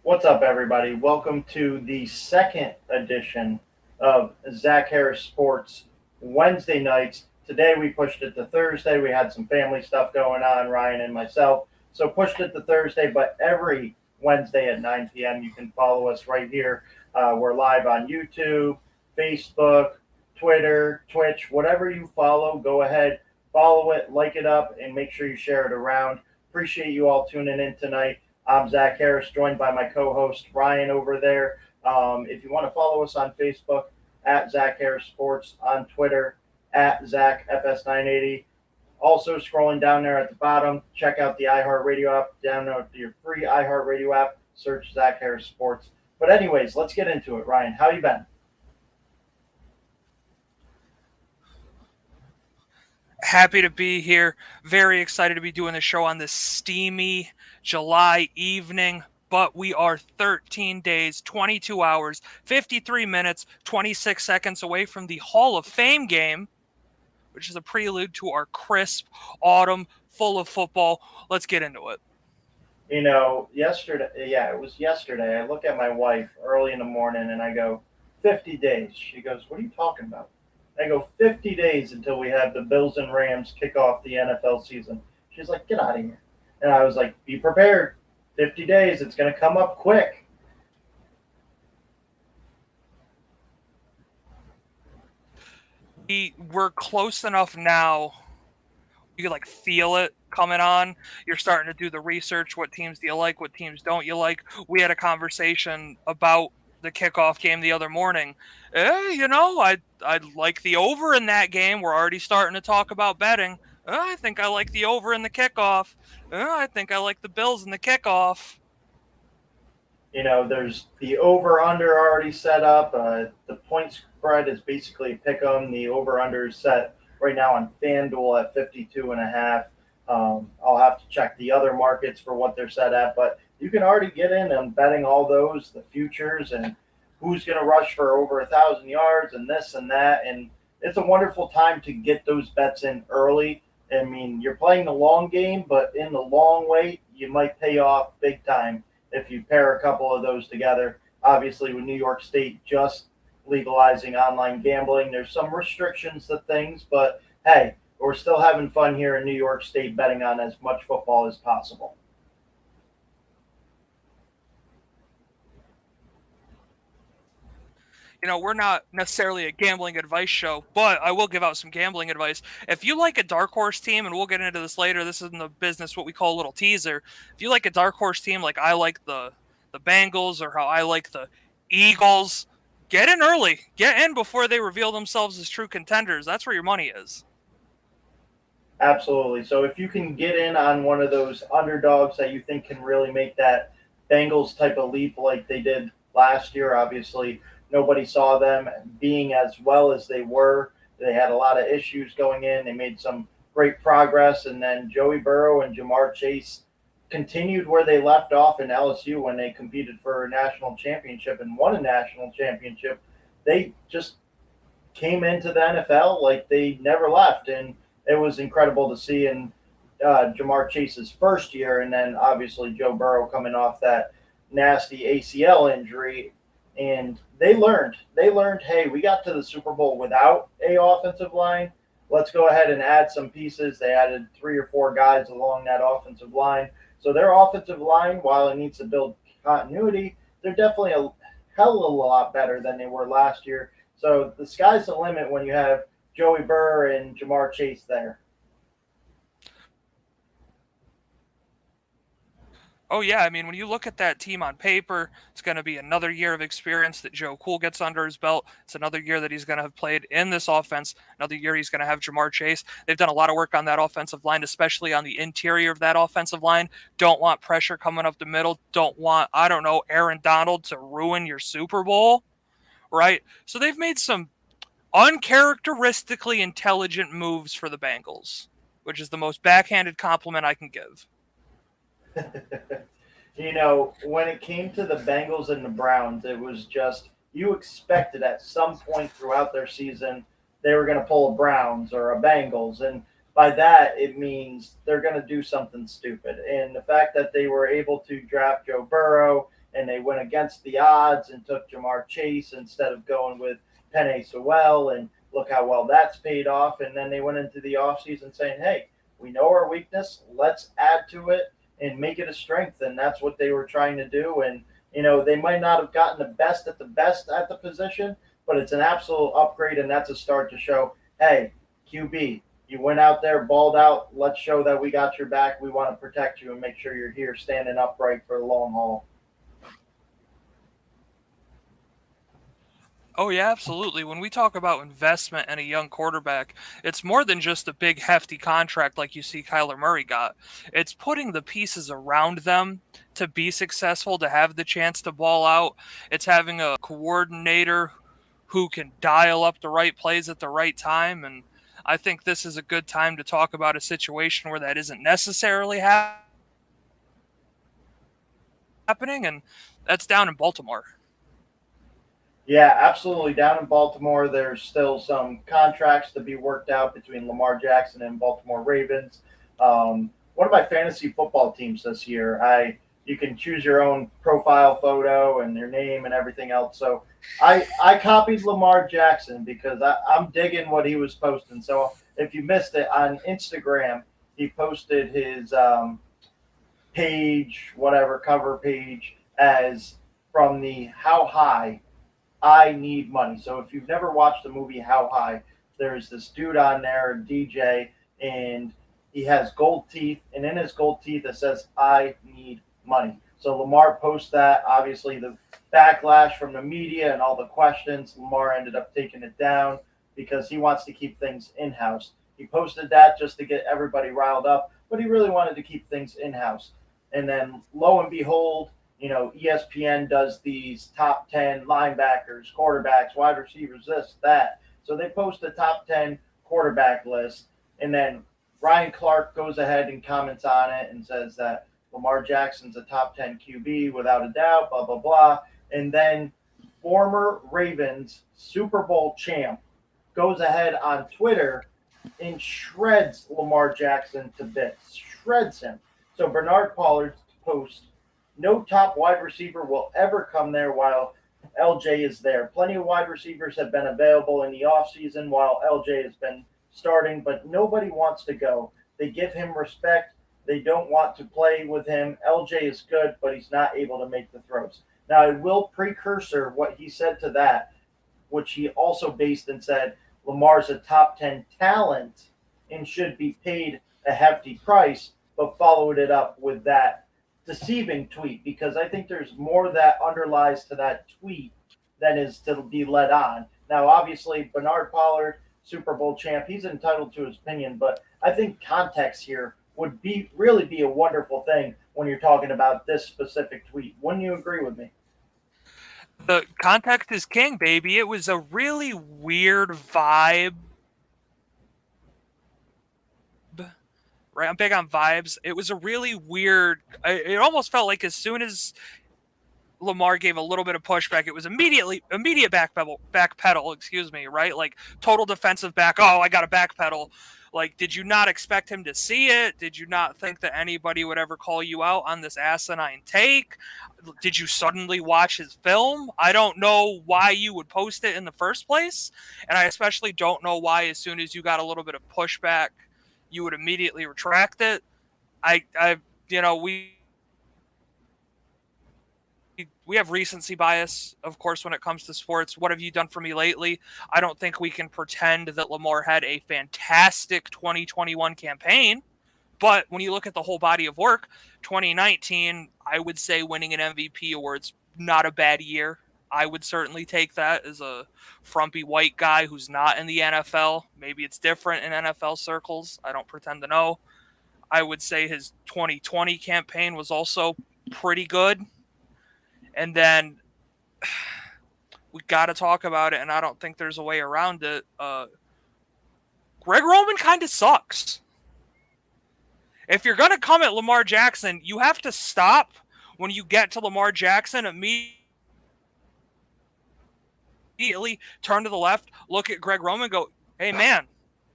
What's up, everybody? Welcome to the second edition of Zach Harris Sports Wednesday nights. Today we pushed it to Thursday. We had some family stuff going on, Ryan and myself. So pushed it to Thursday, but every Wednesday at 9 p.m. you can follow us right here. We're live on YouTube, Facebook, Twitter, Twitch, whatever you follow, go ahead, follow it, like it up, and make sure you share it around. Appreciate you all tuning in tonight. I'm Zach Harris, joined by my co-host Ryan over there. If you want to follow us on Facebook, at Zach Harris Sports, on Twitter, at ZachFS980. Also, scrolling down there at the bottom, check out the iHeartRadio app. Download your free iHeartRadio app. Search Zach Harris Sports. But anyways, let's get into it. Ryan, how you been? Happy to be here. Very excited to be doing the show on this steamy July evening. But we are 13 days, 22 hours, 53 minutes, 26 seconds away from the Hall of Fame game, which is a prelude to our crisp autumn full of football. Let's get into it. You know, it was yesterday. I look at my wife early in the morning and I go, 50 days. She goes, what are you talking about? I go, 50 days until we have the Bills and Rams kick off the NFL season. She's like, get out of here. And I was like, be prepared. 50 days. It's going to come up quick. We're close enough now. You can feel it coming on. You're starting to do the research. What teams do you like? What teams don't you like? We had a conversation about the kickoff game the other morning. I like the over in that game. We're already starting to talk about betting. I think I like the over in the kickoff. I think I like the Bills in the kickoff. You know, there's the over-under already set up. The point spread is basically a pick 'em. The over-under is set right now on FanDuel at 52.5. I'll have to check the other markets for what they're set at, but you can already get in on betting all those, the futures, and who's going to rush for over 1,000 yards and this and that. And it's a wonderful time to get those bets in early. I mean, you're playing the long game, but in the long way, you might pay off big time if you pair a couple of those together. Obviously, with New York State just legalizing online gambling, there's some restrictions to things, but hey, we're still having fun here in New York State betting on as much football as possible. We're not necessarily a gambling advice show, but I will give out some gambling advice. If you like a dark horse team, and we'll get into this later, this is in the business what we call a little teaser. If you like a dark horse team, like I like the Bengals or how I like the Eagles, get in early. Get in before they reveal themselves as true contenders. That's where your money is. Absolutely. So if you can get in on one of those underdogs that you think can really make that Bengals type of leap like they did last year, obviously nobody saw them being as well as they were. They had a lot of issues going in. They made some great progress. And then Joey Burrow and Jamar Chase continued where they left off in LSU when they competed for a national championship and won a national championship. They just came into the NFL like they never left. And it was incredible to see in Jamar Chase's first year. And then obviously Joe Burrow coming off that nasty ACL injury. And they learned, hey, we got to the Super Bowl without a offensive line. Let's go ahead and add some pieces. They added 3 or 4 guys along that offensive line. So their offensive line, while it needs to build continuity, they're definitely a hell of a lot better than they were last year. So the sky's the limit when you have Joey Burr and Jamar Chase there. Oh, yeah. I mean, when you look at that team on paper, it's going to be another year of experience that Joe Cool gets under his belt. It's another year that he's going to have played in this offense. Another year he's going to have Jamar Chase. They've done a lot of work on that offensive line, especially on the interior of that offensive line. Don't want pressure coming up the middle. Don't want, Aaron Donald to ruin your Super Bowl, right? So they've made some uncharacteristically intelligent moves for the Bengals, which is the most backhanded compliment I can give. You know, when it came to the Bengals and the Browns, it was just you expected at some point throughout their season they were going to pull a Browns or a Bengals. And by that, it means they're going to do something stupid. And the fact that they were able to draft Joe Burrow and they went against the odds and took Jamar Chase instead of going with Penei Sewell, and look how well that's paid off. And then they went into the offseason saying, hey, we know our weakness, let's add to it and make it a strength. And that's what they were trying to do. And, they might not have gotten the best at the position, but it's an absolute upgrade, and that's a start to show, hey, QB, you went out there, balled out. Let's show that we got your back. We want to protect you and make sure you're here standing upright for the long haul. Oh, yeah, absolutely. When we talk about investment in a young quarterback, it's more than just a big, hefty contract like you see Kyler Murray got. It's putting the pieces around them to be successful, to have the chance to ball out. It's having a coordinator who can dial up the right plays at the right time. And I think this is a good time to talk about a situation where that isn't necessarily happening, and that's down in Baltimore. Yeah, absolutely. Down in Baltimore, there's still some contracts to be worked out between Lamar Jackson and Baltimore Ravens. One of my fantasy football teams this year, you can choose your own profile photo and your name and everything else. So I copied Lamar Jackson because I'm digging what he was posting. So if you missed it on Instagram, he posted his page, whatever cover page, as from the How High I Need Money. So if you've never watched the movie How High, there's this dude on there, DJ, and he has gold teeth, and in his gold teeth it says, I need money. So Lamar posts that. Obviously, the backlash from the media and all the questions, Lamar ended up taking it down because he wants to keep things in-house. He posted that just to get everybody riled up, but he really wanted to keep things in-house. And then, lo and behold, ESPN does these top 10 linebackers, quarterbacks, wide receivers, this, that. So they post the top 10 quarterback list, and then Ryan Clark goes ahead and comments on it and says that Lamar Jackson's a top 10 QB without a doubt, blah, blah, blah. And then former Ravens Super Bowl champ goes ahead on Twitter and shreds Lamar Jackson to bits, shreds him. So Bernard Pollard's post, no top wide receiver will ever come there while LJ is there. Plenty of wide receivers have been available in the offseason while LJ has been starting, but nobody wants to go. They give him respect. They don't want to play with him. LJ is good, but he's not able to make the throws. Now, I will precursor what he said to that, which he also based and said Lamar's a top 10 talent and should be paid a hefty price, but followed it up with that deceiving tweet, because I think there's more that underlies to that tweet than is to be led on. Now, obviously, Bernard Pollard, Super Bowl champ, he's entitled to his opinion, but I think context here would really be a wonderful thing when you're talking about this specific tweet. Wouldn't you agree with me? The context is king, baby. It was a really weird vibe. Right, I'm big on vibes. It was a really weird. It almost felt like as soon as Lamar gave a little bit of pushback, it was immediate backpedal. Excuse me, right? Like total defensive back. Oh, I got to backpedal. Like, did you not expect him to see it? Did you not think that anybody would ever call you out on this asinine take? Did you suddenly watch his film? I don't know why you would post it in the first place, and I especially don't know why, as soon as you got a little bit of pushback, you would immediately retract it. We have recency bias, of course, when it comes to sports. What have you done for me lately? I don't think we can pretend that Lamar had a fantastic 2021 campaign, but when you look at the whole body of work, 2019, I would say winning an MVP award's not a bad year. I would certainly take that as a frumpy white guy who's not in the NFL. Maybe it's different in NFL circles. I don't pretend to know. I would say his 2020 campaign was also pretty good. And then we got to talk about it, and I don't think there's a way around it. Greg Roman kind of sucks. If you're going to come at Lamar Jackson, you have to stop when you get to Lamar Jackson immediately turn to the left, look at Greg Roman, go, hey, man,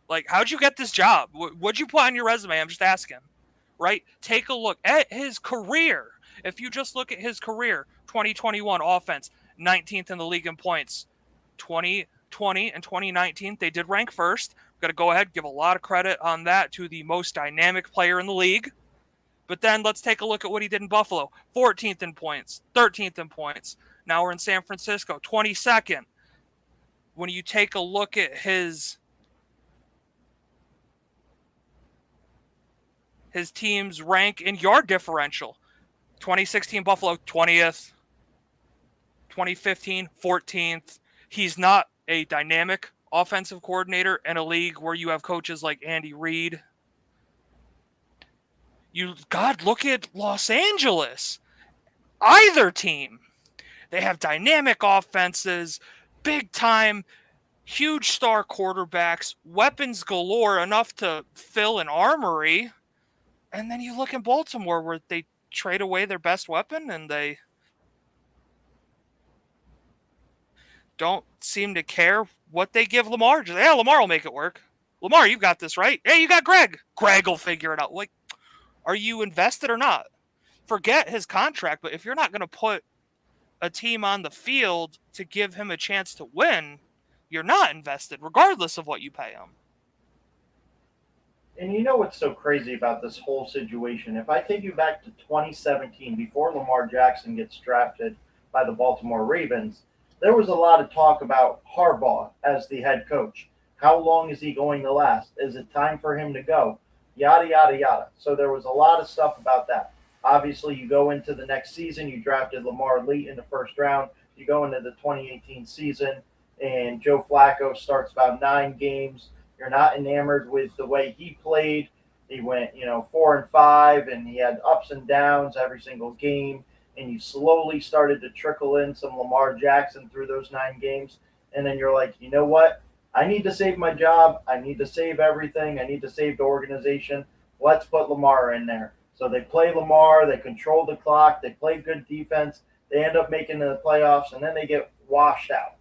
like, how'd you get this job? What'd you put on your resume? I'm just asking, right? Take a look at his career. If you just look at his career, 2021 offense, 19th in the league in points. 2020 and 2019, they did rank first. Got to go ahead, give a lot of credit on that to the most dynamic player in the league. But then let's take a look at what he did in Buffalo. 14th in points, 13th in points. Now we're in San Francisco, 22nd. When you take a look at his team's rank in yard differential, 2016 Buffalo, 20th. 2015, 14th. He's not a dynamic offensive coordinator in a league where you have coaches like Andy Reid. Look at Los Angeles. Either team, they have dynamic offenses, big time, huge star quarterbacks, weapons galore, enough to fill an armory. And then you look in Baltimore where they trade away their best weapon and they don't seem to care what they give Lamar. Just, yeah, Lamar will make it work. Lamar, you got this, right? Hey, you got Greg. Greg will figure it out. Like, are you invested or not? Forget his contract, but if you're not going to put a team on the field to give him a chance to win, you're not invested, regardless of what you pay him. And you know what's so crazy about this whole situation? If I take you back to 2017, before Lamar Jackson gets drafted by the Baltimore Ravens, there was a lot of talk about Harbaugh as the head coach. How long is he going to last? Is it time for him to go? Yada, yada, yada. So there was a lot of stuff about that. Obviously, you go into the next season, you drafted Lamar late in the first round. You go into the 2018 season, and Joe Flacco starts about 9 games. You're not enamored with the way he played. He went, 4-5, and he had ups and downs every single game. And you slowly started to trickle in some Lamar Jackson through those 9 games. And then you're like, you know what? I need to save my job. I need to save everything. I need to save the organization. Let's put Lamar in there. So they play Lamar. They control the clock. They play good defense. They end up making the playoffs, and then they get washed out.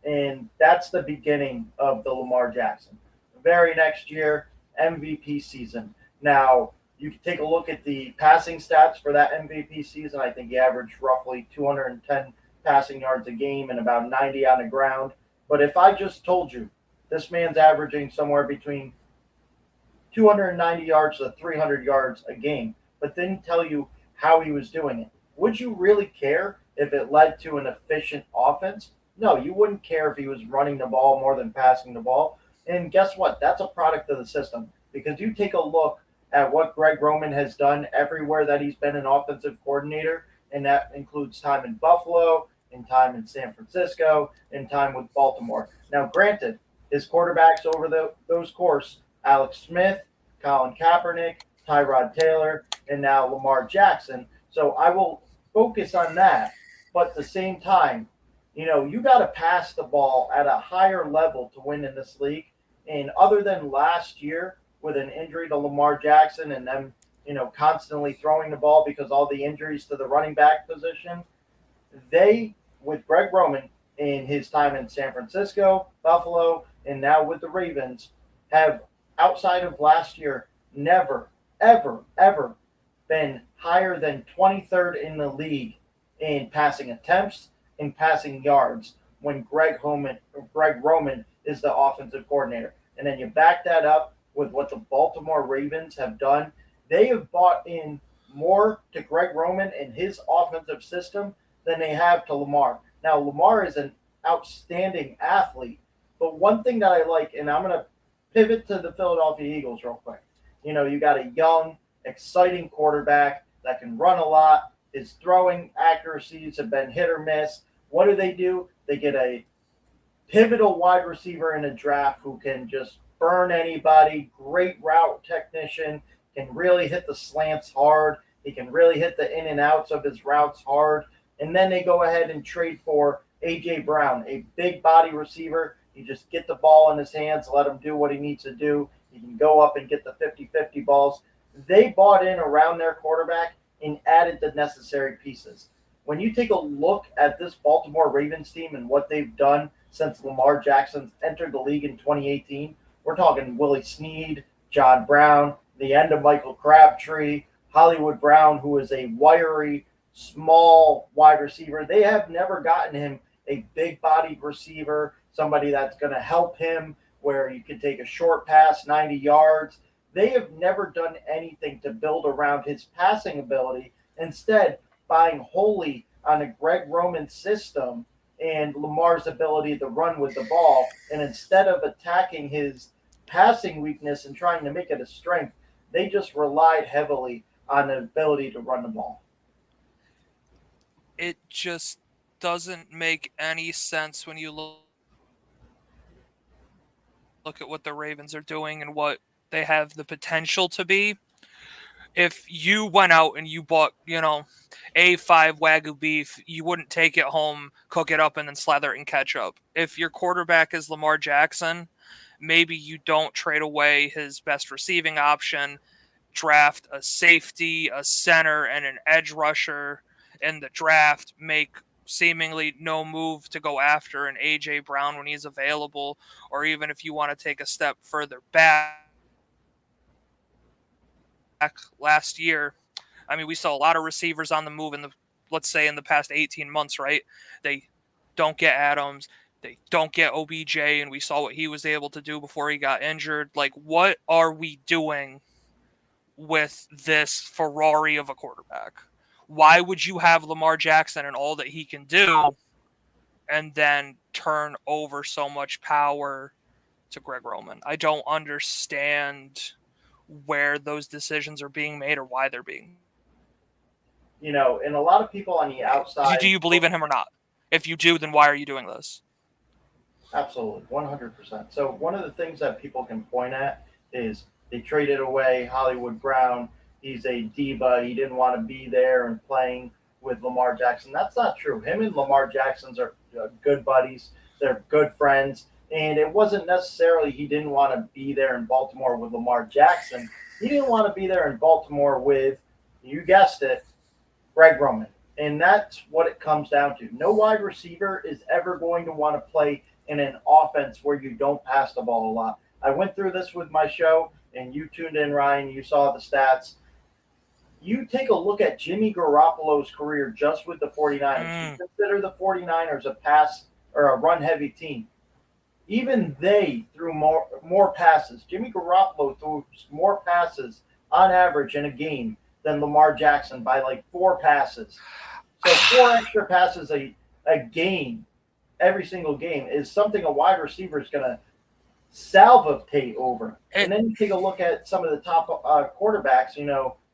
And that's the beginning of the Lamar Jackson. The very next year, MVP season. Now, you can take a look at the passing stats for that MVP season. I think he averaged roughly 210 passing yards a game and about 90 on the ground. But if I just told you this man's averaging somewhere between 290 yards to 300 yards a game, but didn't tell you how he was doing it, would you really care if it led to an efficient offense? No, you wouldn't care if he was running the ball more than passing the ball. And guess what? That's a product of the system. Because you take a look at what Greg Roman has done everywhere that he's been an offensive coordinator, and that includes time in Buffalo, and time in San Francisco, and time with Baltimore. Now, granted, his quarterbacks over those course, Alex Smith, Colin Kaepernick, Tyrod Taylor, and now Lamar Jackson. So I will focus on that. But at the same time, you got to pass the ball at a higher level to win in this league. And other than last year with an injury to Lamar Jackson and them, constantly throwing the ball because all the injuries to the running back position, they, with Greg Roman in his time in San Francisco, Buffalo, and now with the Ravens, have, outside of last year, never, ever, ever been higher than 23rd in the league in passing attempts and passing yards when Greg Roman is the offensive coordinator. And then you back that up with what the Baltimore Ravens have done. They have bought in more to Greg Roman and his offensive system than they have to Lamar. Now, Lamar is an outstanding athlete, but one thing that I like, and I'm going to pivot to the Philadelphia Eagles real quick. You got a young, exciting quarterback that can run a lot. His throwing accuracies have been hit or miss. What do? They get a pivotal wide receiver in a draft who can just burn anybody, great route technician, can really hit the slants hard. He can really hit the in and outs of his routes hard. And then they go ahead and trade for A.J. Brown, a big body receiver. You just get the ball in his hands, let him do what he needs to do. He can go up and get the 50-50 balls. They bought in around their quarterback and added the necessary pieces. When you take a look at this Baltimore Ravens team and what they've done since Lamar Jackson's entered the league in 2018, we're talking Willie Snead, John Brown, the end of Michael Crabtree, Hollywood Brown, who is a wiry small wide receiver. They have never gotten him a big-bodied receiver, somebody that's going to help him where you can take a short pass 90 yards. They have never done anything to build around his passing ability, instead buying wholly on a Greg Roman system and Lamar's ability to run with the ball. And instead of attacking his passing weakness and trying to make it a strength, they just relied heavily on the ability to run the ball. It just doesn't make any sense when you look at what the Ravens are doing and what they have the potential to be. If you went out and you bought, A5 Wagyu beef, you wouldn't take it home, cook it up, and then slather it in ketchup. If your quarterback is Lamar Jackson, maybe you don't trade away his best receiving option, draft a safety, a center, and an edge rusher in the draft, make seemingly no move to go after an A.J. Brown when he's available, or even if you want to take a step further back last year, I mean, we saw a lot of receivers on the move in the past 18 months, right? They don't get Adams. They don't get OBJ, and we saw what he was able to do before he got injured. Like, what are we doing with this Ferrari of a quarterback? Why would you have Lamar Jackson and all that he can do and then turn over so much power to Greg Roman? I don't understand where those decisions are being made or why they're being. And a lot of people on the outside. Do you believe in him or not? If you do, then why are you doing this? Absolutely, 100%. So one of the things that people can point at is they traded away Hollywood Brown. He's a diva. He didn't want to be there and playing with Lamar Jackson. That's not true. Him and Lamar Jackson are good buddies. They're good friends. And it wasn't necessarily he didn't want to be there in Baltimore with Lamar Jackson. He didn't want to be there in Baltimore with, you guessed it, Greg Roman. And that's what it comes down to. No wide receiver is ever going to want to play in an offense where you don't pass the ball a lot. I went through this with my show, and you tuned in, Ryan. You saw the stats. You take a look at Jimmy Garoppolo's career just with the 49ers. You consider the 49ers a pass or a run-heavy team. Even they threw more passes. Jimmy Garoppolo threw more passes on average in a game than Lamar Jackson by like 4 passes. So 4 extra passes a game, every single game, is something a wide receiver is going to salivate over. And then you take a look at some of the top quarterbacks,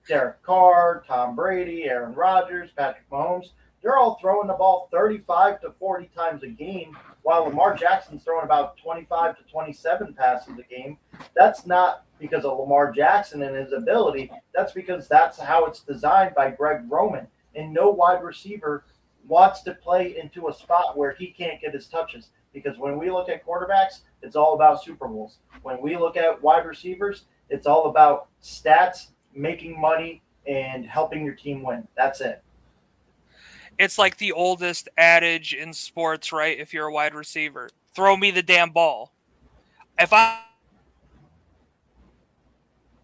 Derek Carr, Tom Brady, Aaron Rodgers, Patrick Mahomes. They're all throwing the ball 35 to 40 times a game, while Lamar Jackson's throwing about 25 to 27 passes a game. That's not because of Lamar Jackson and his ability. That's because that's how it's designed by Greg Roman. And no wide receiver wants to play into a spot where he can't get his touches. Because when we look at quarterbacks, it's all about Super Bowls. When we look at wide receivers, it's all about stats, making money, and helping your team win. That's it. It's like the oldest adage in sports, right? If you're a wide receiver, throw me the damn ball. If I'm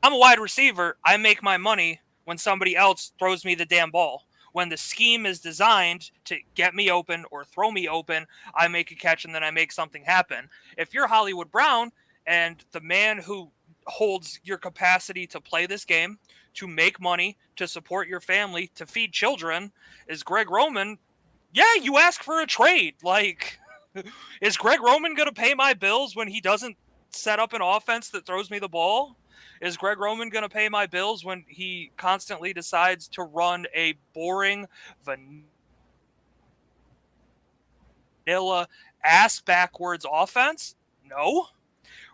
a wide receiver, I make my money when somebody else throws me the damn ball. When the scheme is designed to get me open or throw me open, I make a catch and then I make something happen. If you're Hollywood Brown and the man who holds your capacity to play this game, to make money, to support your family, to feed children is Greg Roman, yeah, you ask for a trade. Like, is Greg Roman going to pay my bills when he doesn't set up an offense that throws me the ball? Is Greg Roman going to pay my bills when he constantly decides to run a boring, vanilla, ass-backwards offense? No.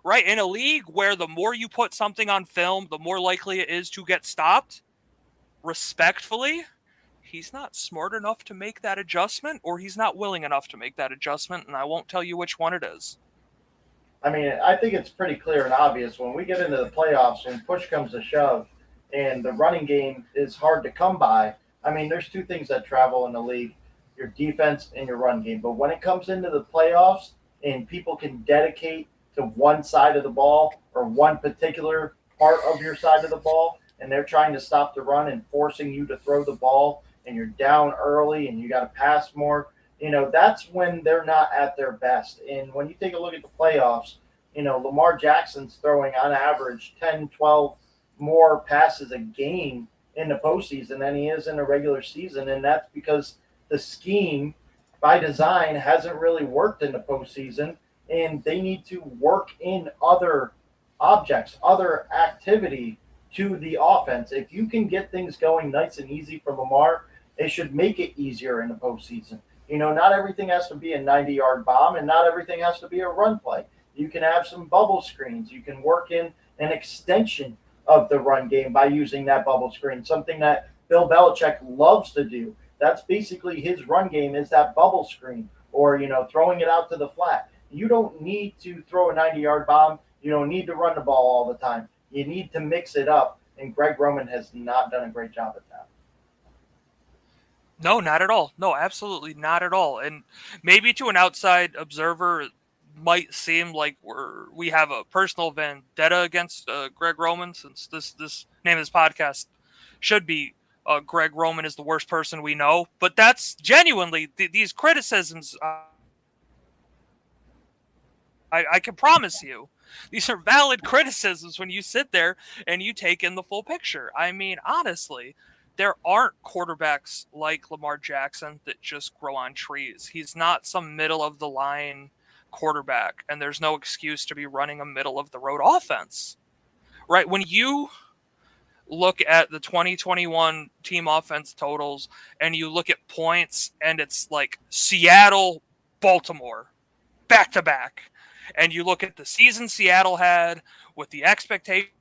Right? In a league where the more you put something on film, the more likely it is to get stopped, respectfully, he's not smart enough to make that adjustment, or he's not willing enough to make that adjustment, and I won't tell you which one it is. I mean, I think it's pretty clear and obvious when we get into the playoffs, when push comes to shove and the running game is hard to come by. I mean, there's 2 things that travel in the league, your defense and your run game. But when it comes into the playoffs and people can dedicate to one side of the ball or one particular part of your side of the ball, and they're trying to stop the run and forcing you to throw the ball and you're down early and you got to pass more, that's when they're not at their best. And when you take a look at the playoffs, Lamar Jackson's throwing on average 10, 12 more passes a game in the postseason than he is in a regular season. And that's because the scheme by design hasn't really worked in the postseason, and they need to work in other objects, other activity to the offense. If you can get things going nice and easy for Lamar, it should make it easier in the postseason. Not everything has to be a 90-yard bomb, and not everything has to be a run play. You can have some bubble screens. You can work in an extension of the run game by using that bubble screen, something that Bill Belichick loves to do. That's basically his run game, is that bubble screen, or throwing it out to the flat. You don't need to throw a 90-yard bomb. You don't need to run the ball all the time. You need to mix it up, and Greg Roman has not done a great job at that. No, not at all. No, absolutely not at all. And maybe to an outside observer, it might seem like we have a personal vendetta against Greg Roman, since this name of this podcast should be Greg Roman is the worst person we know. But that's genuinely these criticisms. I can promise you, these are valid criticisms when you sit there and you take in the full picture. I mean, honestly, there aren't quarterbacks like Lamar Jackson that just grow on trees. He's not some middle of the line quarterback, and there's no excuse to be running a middle of the road offense. Right? When you look at the 2021 team offense totals and you look at points, and it's like Seattle, Baltimore, back to back. And you look at the season Seattle had with the expectations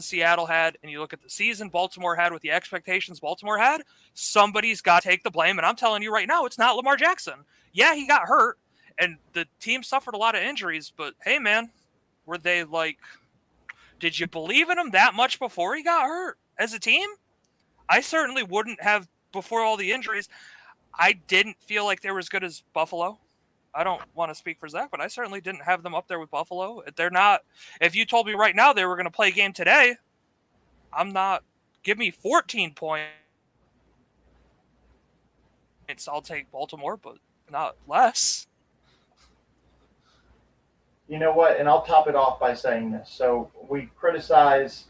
Seattle had, and you look at the season Baltimore had with the expectations Baltimore had, somebody's got to take the blame. And I'm telling you right now, it's not Lamar Jackson. Yeah, he got hurt, and the team suffered a lot of injuries, but hey, man, were they like, did you believe in him that much before he got hurt as a team? I certainly wouldn't have before all the injuries. I didn't feel like they were as good as Buffalo. I don't want to speak for Zach, but I certainly didn't have them up there with Buffalo. They're not. If you told me right now they were going to play a game today, I'm not. Give me 14 points. I'll take Baltimore, but not less. You know what? And I'll top it off by saying this. So we criticize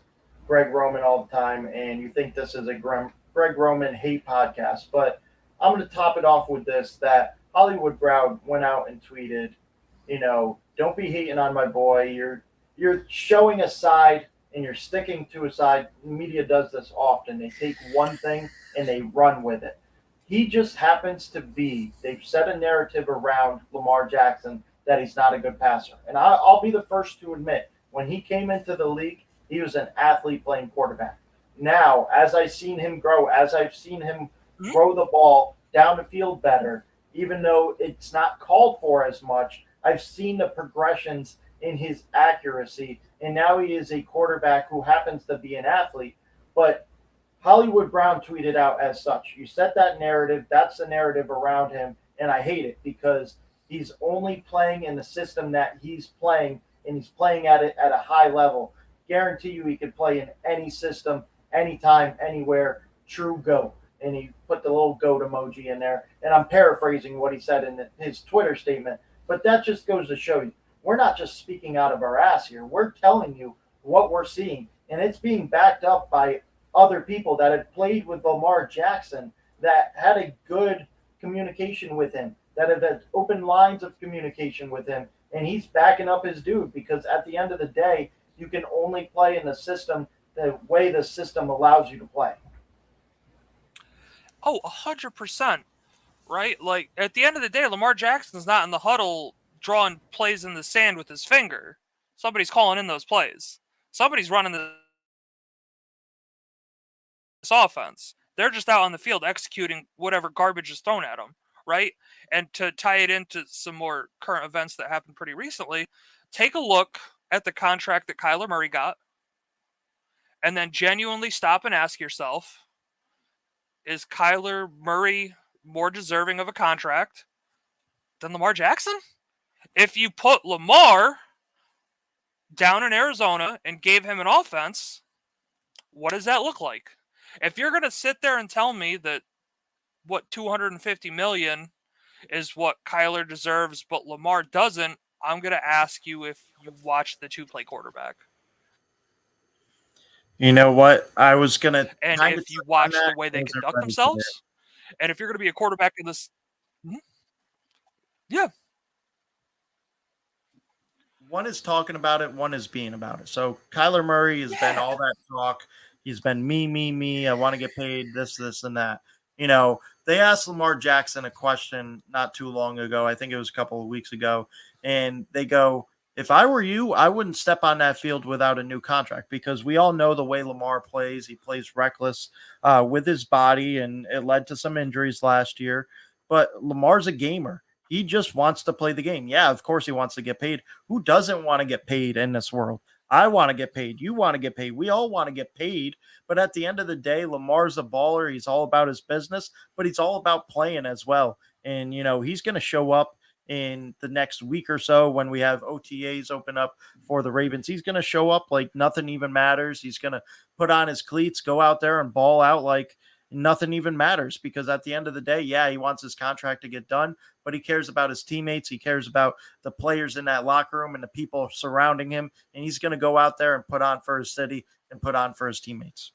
Greg Roman all the time, and you think this is a Greg Roman hate podcast, but I'm going to top it off with this, that Hollywood Brown went out and tweeted, don't be hating on my boy. You're showing a side and you're sticking to a side. The media does this often. They take one thing and they run with it. He just happens to be, they've set a narrative around Lamar Jackson that he's not a good passer. And I'll be the first to admit, when he came into the league, he was an athlete playing quarterback. Now, as I've seen him grow, as I've seen him throw the ball down the field better, even though it's not called for as much, I've seen the progressions in his accuracy, and now he is a quarterback who happens to be an athlete. But Hollywood Brown tweeted out as such. You set that narrative, that's the narrative around him, and I hate it because he's only playing in the system that he's playing, and he's playing at it at a high level. Guarantee you he could play in any system, anytime, anywhere, true GOAT. And he put the little goat emoji in there. And I'm paraphrasing what he said in his Twitter statement. But that just goes to show you, we're not just speaking out of our ass here. We're telling you what we're seeing. And it's being backed up by other people that had played with Lamar Jackson, that had a good communication with him, that have had open lines of communication with him. And he's backing up his dude, because at the end of the day, you can only play in the system the way the system allows you to play. Oh, 100%, right? Like, at the end of the day, Lamar Jackson's not in the huddle drawing plays in the sand with his finger. Somebody's calling in those plays. Somebody's running this offense. They're just out on the field executing whatever garbage is thrown at them, right? And to tie it into some more current events that happened pretty recently, take a look at the contract that Kyler Murray got, and then genuinely stop and ask yourself, is Kyler Murray more deserving of a contract than Lamar Jackson? If you put Lamar down in Arizona and gave him an offense, what does that look like? If you're going to sit there and tell me that what 250 million is what Kyler deserves, but Lamar doesn't, I'm going to ask you if you watch the two play quarterback. You know what? I was going to And kind of if you touch on watch that. the way I they wasn't conduct ready for it. themselves, and if you're going to be a quarterback in this. Yeah. One is talking about it, one is being about it. So Kyler Murray has been all that talk. He's been me. I want to get paid this, and that. They asked Lamar Jackson a question not too long ago. I think it was a couple of weeks ago. And they go, if I were you, I wouldn't step on that field without a new contract, because we all know the way Lamar plays. He plays reckless with his body, and it led to some injuries last year. But Lamar's a gamer. He just wants to play the game. Yeah, of course he wants to get paid. Who doesn't want to get paid in this world? I want to get paid. You want to get paid. We all want to get paid. But at the end of the day, Lamar's a baller. He's all about his business, but he's all about playing as well. And, he's going to show up in the next week or so when we have OTAs open up for the Ravens. He's going to show up like nothing even matters. He's going to put on his cleats, go out there and ball out like nothing even matters, because at the end of the day, yeah, he wants his contract to get done, but he cares about his teammates. He cares about the players in that locker room and the people surrounding him. And he's going to go out there and put on for his city and put on for his teammates.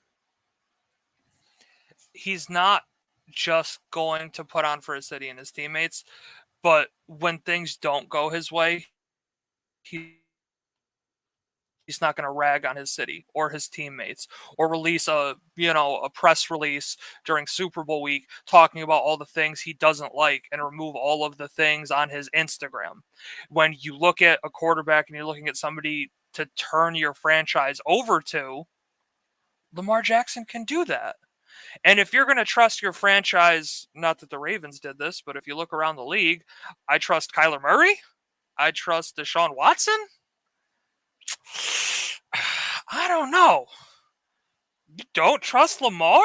He's not just going to put on for his city and his teammates, but when things don't go his way, he's not going to rag on his city or his teammates or release a press release during Super Bowl week talking about all the things he doesn't like and remove all of the things on his Instagram. When you look at a quarterback and you're looking at somebody to turn your franchise over to, Lamar Jackson can do that. And if you're going to trust your franchise, not that the Ravens did this, but if you look around the league, I trust Kyler Murray. I trust Deshaun Watson. I don't know. You don't trust Lamar?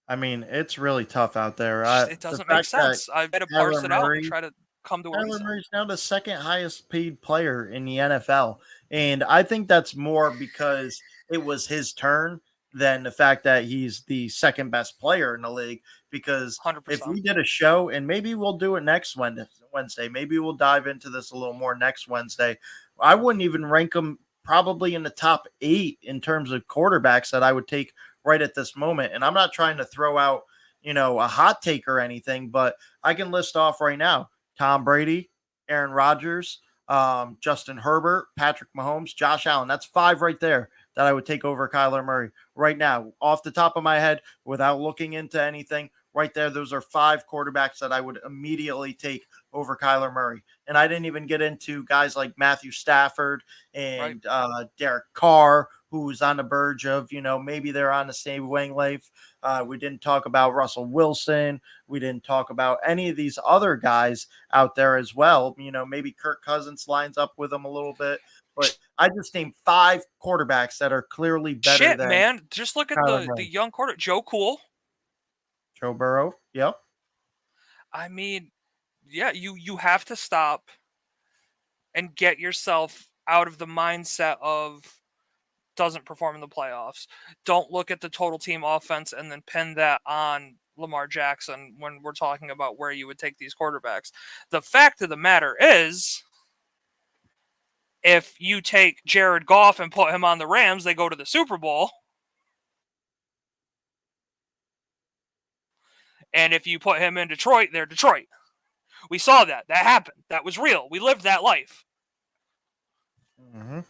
I mean, it's really tough out there. It The doesn't make fact that sense. I've got to parse Kyler it out and Murray try to come to a Kyler reason. Murray's now the second highest paid player in the NFL. And I think that's more because it was his turn than the fact that he's the second best player in the league. Because if 100%. we did a show, and maybe we'll do it next Wednesday, maybe we'll dive into this a little more next Wednesday. I wouldn't even rank him probably in the top 8 in terms of quarterbacks that I would take right at this moment. And I'm not trying to throw out, a hot take or anything, but I can list off right now: Tom Brady, Aaron Rodgers, Justin Herbert, Patrick Mahomes, Josh Allen. That's 5 right there that I would take over Kyler Murray right now, off the top of my head, without looking into anything. Right there, those are 5 quarterbacks that I would immediately take over Kyler Murray. And I didn't even get into guys like Matthew Stafford and Derek Carr, who's on the verge of, maybe they're on the same wavelength. We didn't talk about Russell Wilson. We didn't talk about any of these other guys out there as well. Maybe Kirk Cousins lines up with them a little bit. But I just named 5 quarterbacks that are clearly better than man. Just look at the young quarterback. Joe Cool. Joe Burrow. Yep. I mean, yeah, you have to stop and get yourself out of the mindset of doesn't perform in the playoffs. Don't look at the total team offense and then pin that on Lamar Jackson when we're talking about where you would take these quarterbacks. The fact of the matter is, if you take Jared Goff and put him on the Rams, they go to the Super Bowl. And if you put him in Detroit, they're Detroit. We saw that. That happened. That was real. We lived that life. Mm-hmm.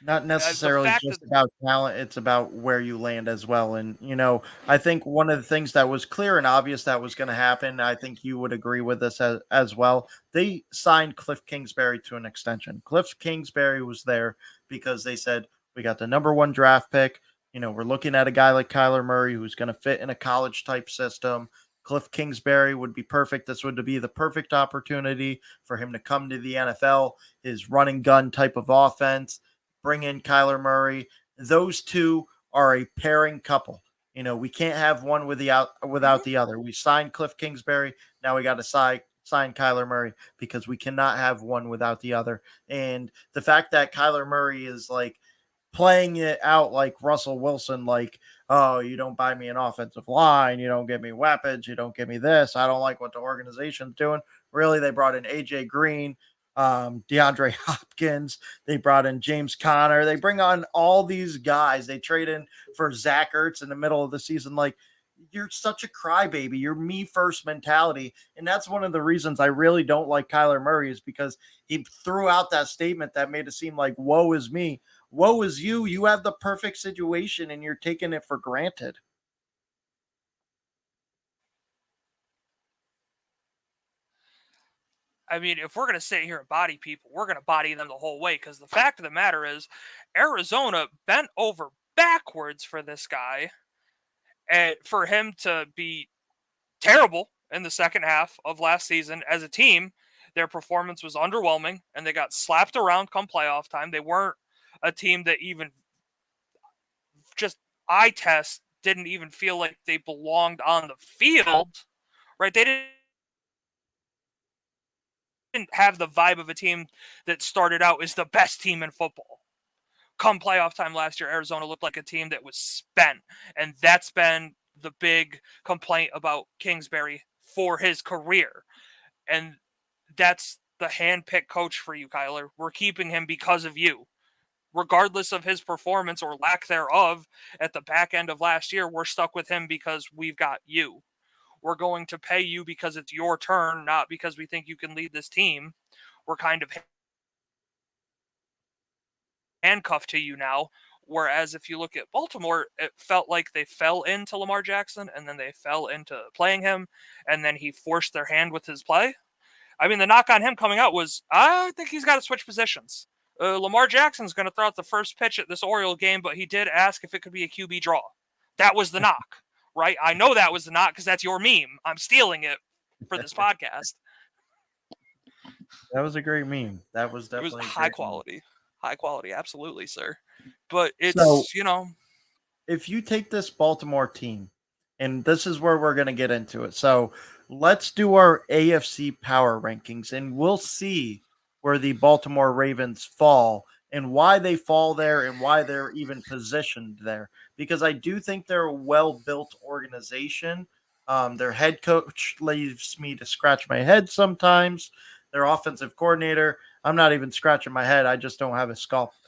Not necessarily just about talent. It's about where you land as well. And, I think one of the things that was clear and obvious that was going to happen, I think you would agree with this as well. They signed Cliff Kingsbury to an extension. Cliff Kingsbury was there because they said, we got the number 1 draft pick. We're looking at a guy like Kyler Murray who's going to fit in a college type system. Cliff Kingsbury would be perfect. This would be the perfect opportunity for him to come to the NFL, his running gun type of offense. Bring in Kyler Murray. Those two are a pairing couple. We can't have one without the other. We signed Cliff Kingsbury. Now we got to sign Kyler Murray because we cannot have one without the other. And the fact that Kyler Murray is like playing it out like Russell Wilson, like, oh, you don't buy me an offensive line, you don't give me weapons, you don't give me this. I don't like what the organization's doing. Really, they brought in AJ Green, DeAndre Hopkins. They brought in James Conner. They bring on all these guys. They trade in for Zach Ertz in the middle of the season. Like, you're such a crybaby. You're me first mentality. And that's one of the reasons I really don't like Kyler Murray, is because he threw out that statement that made it seem like, woe is me. Woe is you. You have the perfect situation and you're taking it for granted. I mean, if we're going to sit here and body people, we're going to body them the whole way, because the fact of the matter is Arizona bent over backwards for this guy, and for him to be terrible in the second half of last season as a team. Their performance was underwhelming, and they got slapped around come playoff time. They weren't a team that even just eye test didn't even feel like they belonged on the field, right? They didn't have the vibe of a team that started out as the best team in football. Come playoff time last year, Arizona looked like a team that was spent, and that's been the big complaint about Kingsbury for his career. And that's the hand-picked coach for you, Kyler. We're keeping him because of you. Regardless of his performance or lack thereof at the back end of last year, we're stuck with him because we've got you. We're going to pay you because it's your turn, not because we think you can lead this team. We're kind of handcuffed to you now. Whereas if you look at Baltimore, it felt like they fell into Lamar Jackson and then they fell into playing him, and then he forced their hand with his play. I mean, the knock on him coming out was, I think he's got to switch positions. Lamar Jackson's going to throw out the first pitch at this Oriole game, but he did ask if it could be a QB draw. That was the knock, right? I know that was the knock because that's your meme. I'm stealing it for this podcast. That was a great meme. That was definitely high quality. Meme. High quality, absolutely, sir. But it's, so, if you take this Baltimore team, and this is where we're going to get into it. So let's do our AFC Power Rankings, and we'll see where the Baltimore Ravens fall and why they fall there and why they're even positioned there. Because I do think they're a well-built organization. Their head coach leaves me to scratch my head sometimes. Their offensive coordinator, I'm not even scratching my head. I just don't have a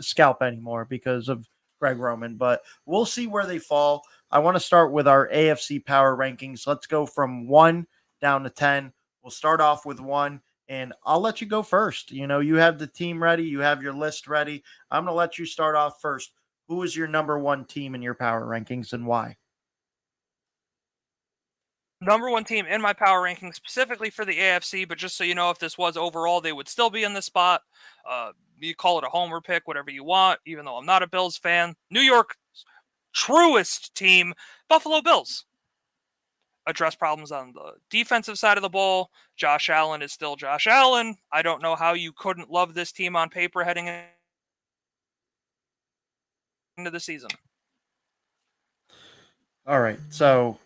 scalp anymore because of Greg Roman. But we'll see where they fall. I want to start with our AFC Power Rankings. Let's go from 1 down to 10. We'll start off with 1, and I'll let you go first. You know, you have the team ready. You have your list ready. I'm going to let you start off first. Who is your number 1 team in your Power Rankings and why? Number 1 team in my power ranking, specifically for the AFC, but just so you know, if this was overall, they would still be in this spot. You call it a homer pick, whatever you want, even though I'm not a Bills fan. New York's truest team, Buffalo Bills. Address problems on the defensive side of the ball. Josh Allen is still Josh Allen. I don't know how you couldn't love this team on paper heading into the season. All right, so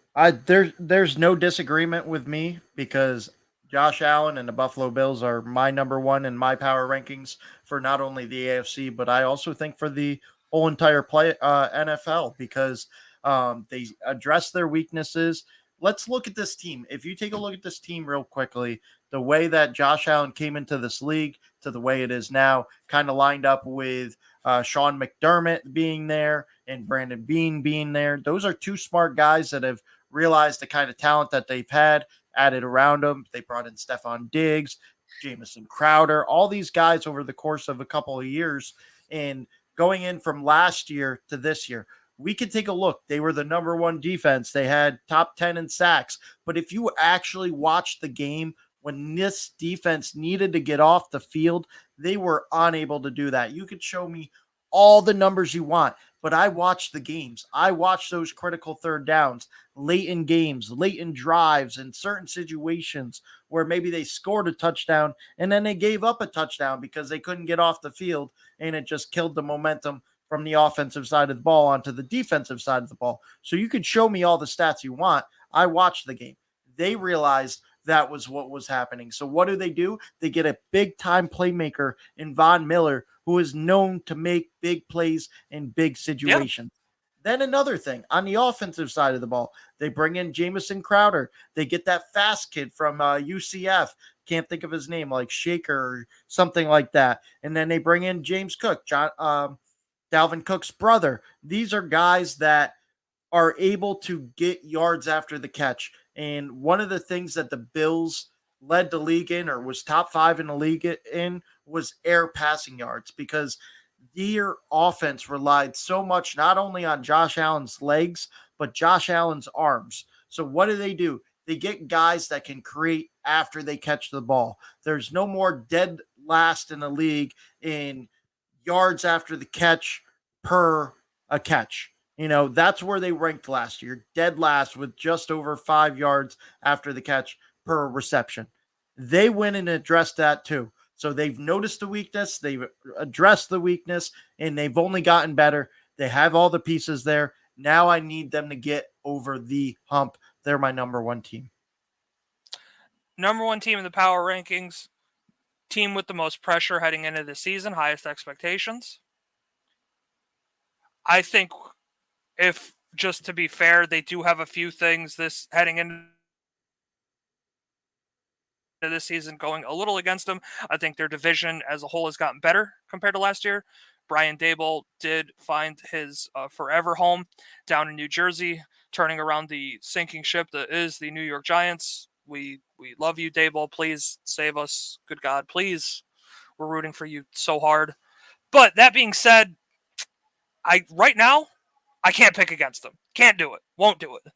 there's no disagreement with me because Josh Allen and the Buffalo Bills are my number 1 in my power rankings for not only the AFC, but I also think for the whole entire NFL because they address their weaknesses. Let's look at this team. If you take a look at this team real quickly, the way that Josh Allen came into this league to the way it is now kind of lined up with Sean McDermott being there and Brandon Beane being there. Those are 2 smart guys that have realized the kind of talent that they've had added around them. They brought in Stephon Diggs, Jamison Crowder, all these guys over the course of a couple of years. And going in from last year to this year, we could take a look. They were the number 1 defense. They had top 10 in sacks. But if you actually watch the game, when this defense needed to get off the field, they were unable to do that. You could show me all the numbers you want, but I watched the games. I watched those critical third downs, late in games, late in drives, in certain situations where maybe they scored a touchdown and then they gave up a touchdown because they couldn't get off the field, and it just killed the momentum from the offensive side of the ball onto the defensive side of the ball. So you could show me all the stats you want. I watched the game. They realized that was what was happening. So what do? They get a big-time playmaker in Von Miller who is known to make big plays in big Yeah. situations. Then another thing on the offensive side of the ball, they bring in Jamison Crowder. They get that fast kid from UCF. Can't think of his name, like Shaker or something like that. And then they bring in James Cook, Dalvin Cook's brother. These are guys that are able to get yards after the catch. And one of the things that the Bills led the league in, or was top 5 in the league in, was air passing yards, because their offense relied so much not only on Josh Allen's legs, but Josh Allen's arms. So what do? They get guys that can create after they catch the ball. There's no more dead last in the league in yards after the catch per a catch. That's where they ranked last year, dead last with just over 5 yards after the catch per reception. They went and addressed that too. So they've noticed the weakness, they've addressed the weakness, and they've only gotten better. They have all the pieces there. Now I need them to get over the hump. They're my number one team. Number one team in the power rankings, team with the most pressure heading into the season, highest expectations. I think, if just to be fair, they do have a few things this heading into this season going a little against them. I think their division as a whole has gotten better compared to last year. Brian Daboll did find his forever home down in New Jersey, turning around the sinking ship that is the New York Giants. We love you, Daboll. Please save us. Good God, please. We're rooting for you so hard. But that being said, right now, I can't pick against them. Can't do it. Won't do it.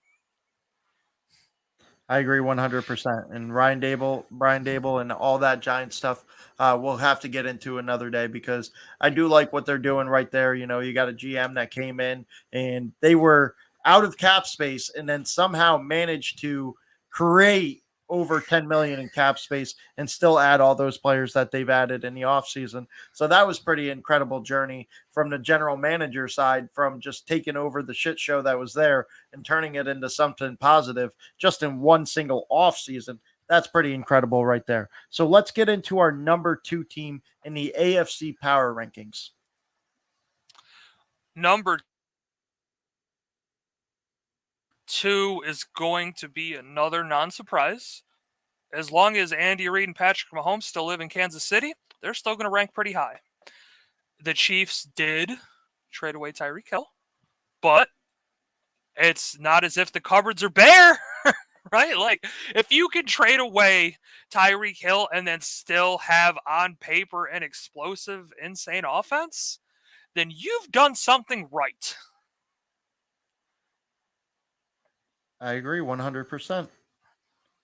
I agree 100%. And Brian Dable, and all that Giant stuff, we'll have to get into another day, because I do like what they're doing right there. You got a GM that came in and they were out of cap space and then somehow managed to create over 10 million in cap space and still add all those players that they've added in the offseason. So that was pretty incredible journey from the general manager side, from just taking over the shit show that was there and turning it into something positive just in one single offseason. That's pretty incredible right there. So let's get into our number 2 team in the AFC Power Rankings. Number 2 is going to be another non-surprise. As long as Andy Reid and Patrick Mahomes still live in Kansas City, they're still going to rank pretty high. The Chiefs did trade away Tyreek Hill, but it's not as if the cupboards are bare, right? Like, if you can trade away Tyreek Hill and then still have on paper an explosive, insane offense, then you've done something right. I agree 100%.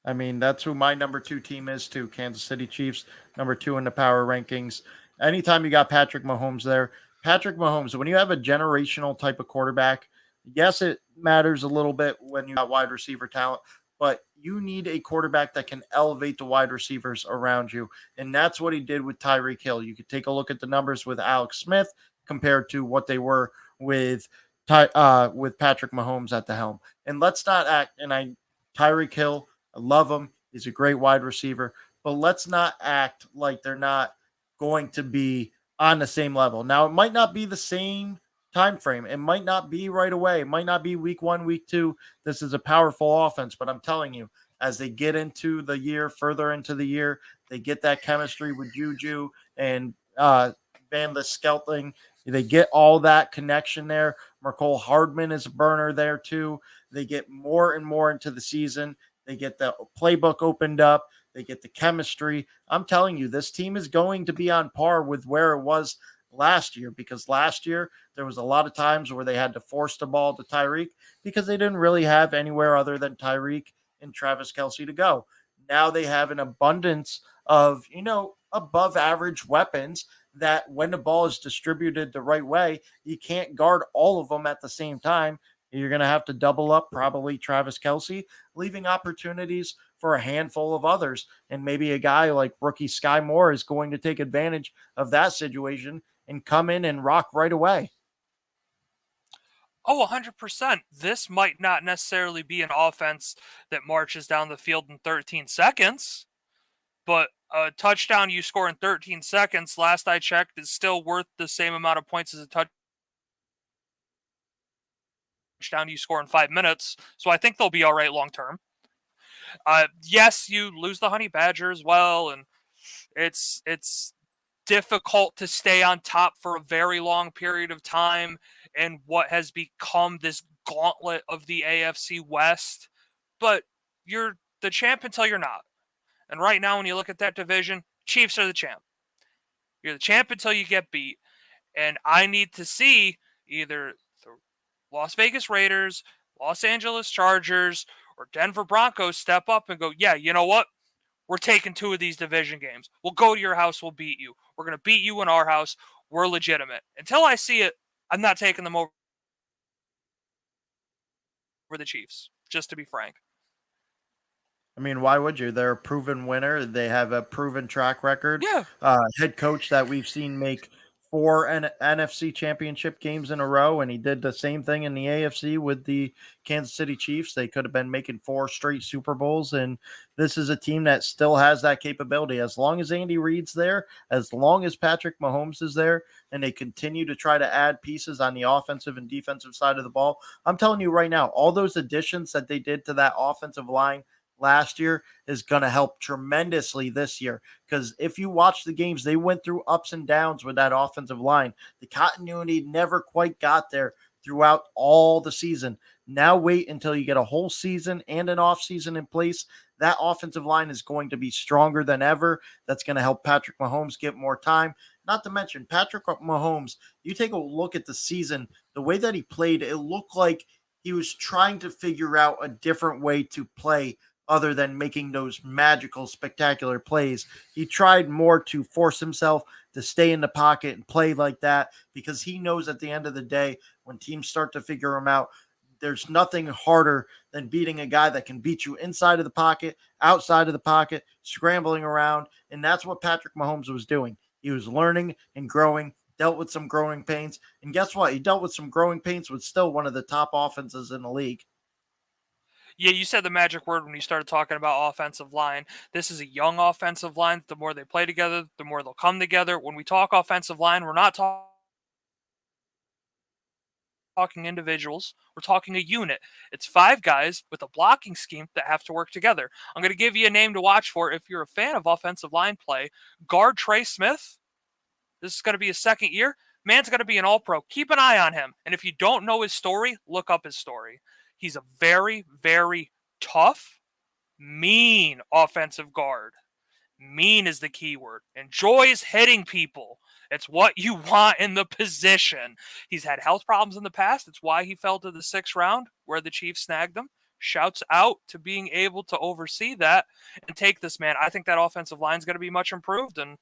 I mean, that's who my number 2 team is too. Kansas City Chiefs, number 2 in the power rankings. Anytime you got Patrick Mahomes there, Patrick Mahomes, when you have a generational type of quarterback, yes, it matters a little bit when you got wide receiver talent, but you need a quarterback that can elevate the wide receivers around you. And that's what he did with Tyreek Hill. You could take a look at the numbers with Alex Smith compared to what they were with Patrick Mahomes at the helm. And let's not act, Tyreek Hill, I love him. He's a great wide receiver, but let's not act like they're not going to be on the same level. Now, it might not be the same time frame. It might not be right away. It might not be week 1, week 2. This is a powerful offense, but I'm telling you, as they get into the year, further into the year, they get that chemistry with Juju and Van Skelting. They get all that connection there. Mecole Hardman is a burner there too. They get more and more into the season. They get the playbook opened up. They get the chemistry. I'm telling you, this team is going to be on par with where it was last year, because last year there was a lot of times where they had to force the ball to Tyreek because they didn't really have anywhere other than Tyreek and Travis Kelce to go. Now they have an abundance of, above average weapons that when the ball is distributed the right way, you can't guard all of them at the same time. You're going to have to double up probably Travis Kelce, leaving opportunities for a handful of others. And maybe a guy like rookie Sky Moore is going to take advantage of that situation and come in and rock right away. Oh, 100%. This might not necessarily be an offense that marches down the field in 13 seconds, but a touchdown you score in 13 seconds, last I checked, is still worth the same amount of points as a touchdown you score in 5 minutes. So I think they'll be all right long term. Yes, you lose the Honey Badger as well, and it's difficult to stay on top for a very long period of time in what has become this gauntlet of the AFC West. But you're the champ until you're not. And right now, when you look at that division, Chiefs are the champ. You're the champ until you get beat. And I need to see either the Las Vegas Raiders, Los Angeles Chargers, or Denver Broncos step up and go, yeah, you know what? We're taking 2 of these division games. We'll go to your house. We'll beat you. We're going to beat you in our house. We're legitimate. Until I see it, I'm not taking them over the Chiefs, just to be frank. I mean, why would you? They're a proven winner. They have a proven track record. Yeah. Head coach that we've seen make 4 NFC championship games in a row, and he did the same thing in the AFC with the Kansas City Chiefs. They could have been making 4 straight Super Bowls, and this is a team that still has that capability. As long as Andy Reid's there, as long as Patrick Mahomes is there, and they continue to try to add pieces on the offensive and defensive side of the ball, I'm telling you right now, all those additions that they did to that offensive line last year is going to help tremendously this year. Because if you watch the games, they went through ups and downs with that offensive line. The continuity never quite got there throughout all the season. Now wait until you get a whole season and an off season in place. That offensive line is going to be stronger than ever. That's going to help Patrick Mahomes get more time. Not to mention Patrick Mahomes, you take a look at the season, the way that he played, it looked like he was trying to figure out a different way to play other than making those magical, spectacular plays. He tried more to force himself to stay in the pocket and play like that because he knows at the end of the day, when teams start to figure him out, there's nothing harder than beating a guy that can beat you inside of the pocket, outside of the pocket, scrambling around. And that's what Patrick Mahomes was doing. He was learning and growing, dealt with some growing pains. And guess what? He dealt with some growing pains with still one of the top offenses in the league. Yeah, you said the magic word when you started talking about offensive line. This is a young offensive line. The more they play together, the more they'll come together. When we talk offensive line, we're not talking individuals. We're talking a unit. It's 5 guys with a blocking scheme that have to work together. I'm going to give you a name to watch for if you're a fan of offensive line play. Guard Trey Smith. This is going to be his 2nd year. Man's going to be an all-pro. Keep an eye on him. And if you don't know his story, look up his story. He's a very, very tough, mean offensive guard. Mean is the key word. Enjoys hitting people. It's what you want in the position. He's had health problems in the past. It's why he fell to the 6th round where the Chiefs snagged him. Shouts out to being able to oversee that and take this man. I think that offensive line is going to be much improved. And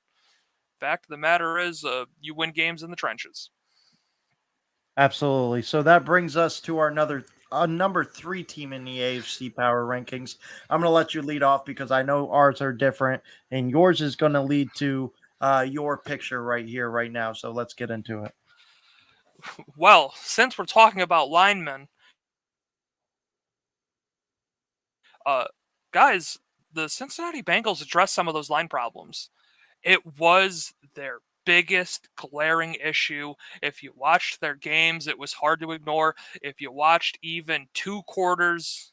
fact of the matter is, you win games in the trenches. Absolutely. So that brings us to our number 3 team in the AFC Power Rankings. I'm going to let you lead off because I know ours are different, and yours is going to lead to your picture right here, right now. So let's get into it. Well, since we're talking about linemen, guys, the Cincinnati Bengals addressed some of those line problems. It was their biggest glaring issue. If you watched their games, it was hard to ignore. If you watched even 2 quarters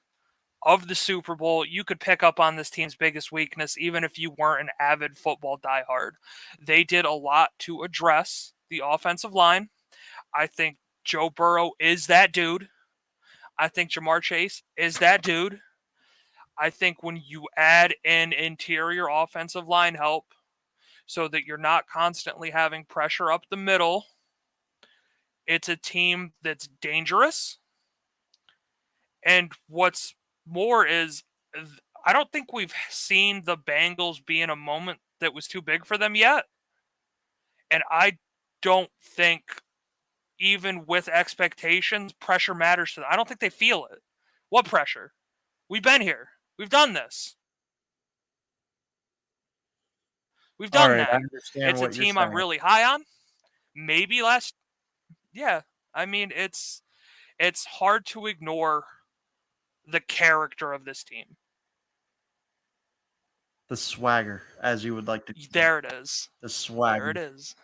of the Super Bowl, you could pick up on this team's biggest weakness, even if you weren't an avid football diehard. They did a lot to address the offensive line. I think Joe Burrow is that dude. I think Jamar Chase is that dude. I think when you add in interior offensive line help so that you're not constantly having pressure up the middle, it's a team that's dangerous. And what's more is, I don't think we've seen the Bengals be in a moment that was too big for them yet. And I don't think, even with expectations, pressure matters to them. I don't think they feel it. What pressure? We've been here. We've done this. We've All done right. I that. understand It's a what you're team I'm saying. really high on. Maybe last. Yeah. I mean, it's hard to ignore the character of this team. The swagger, as you would like to call it. There it is. The There swagger. it is.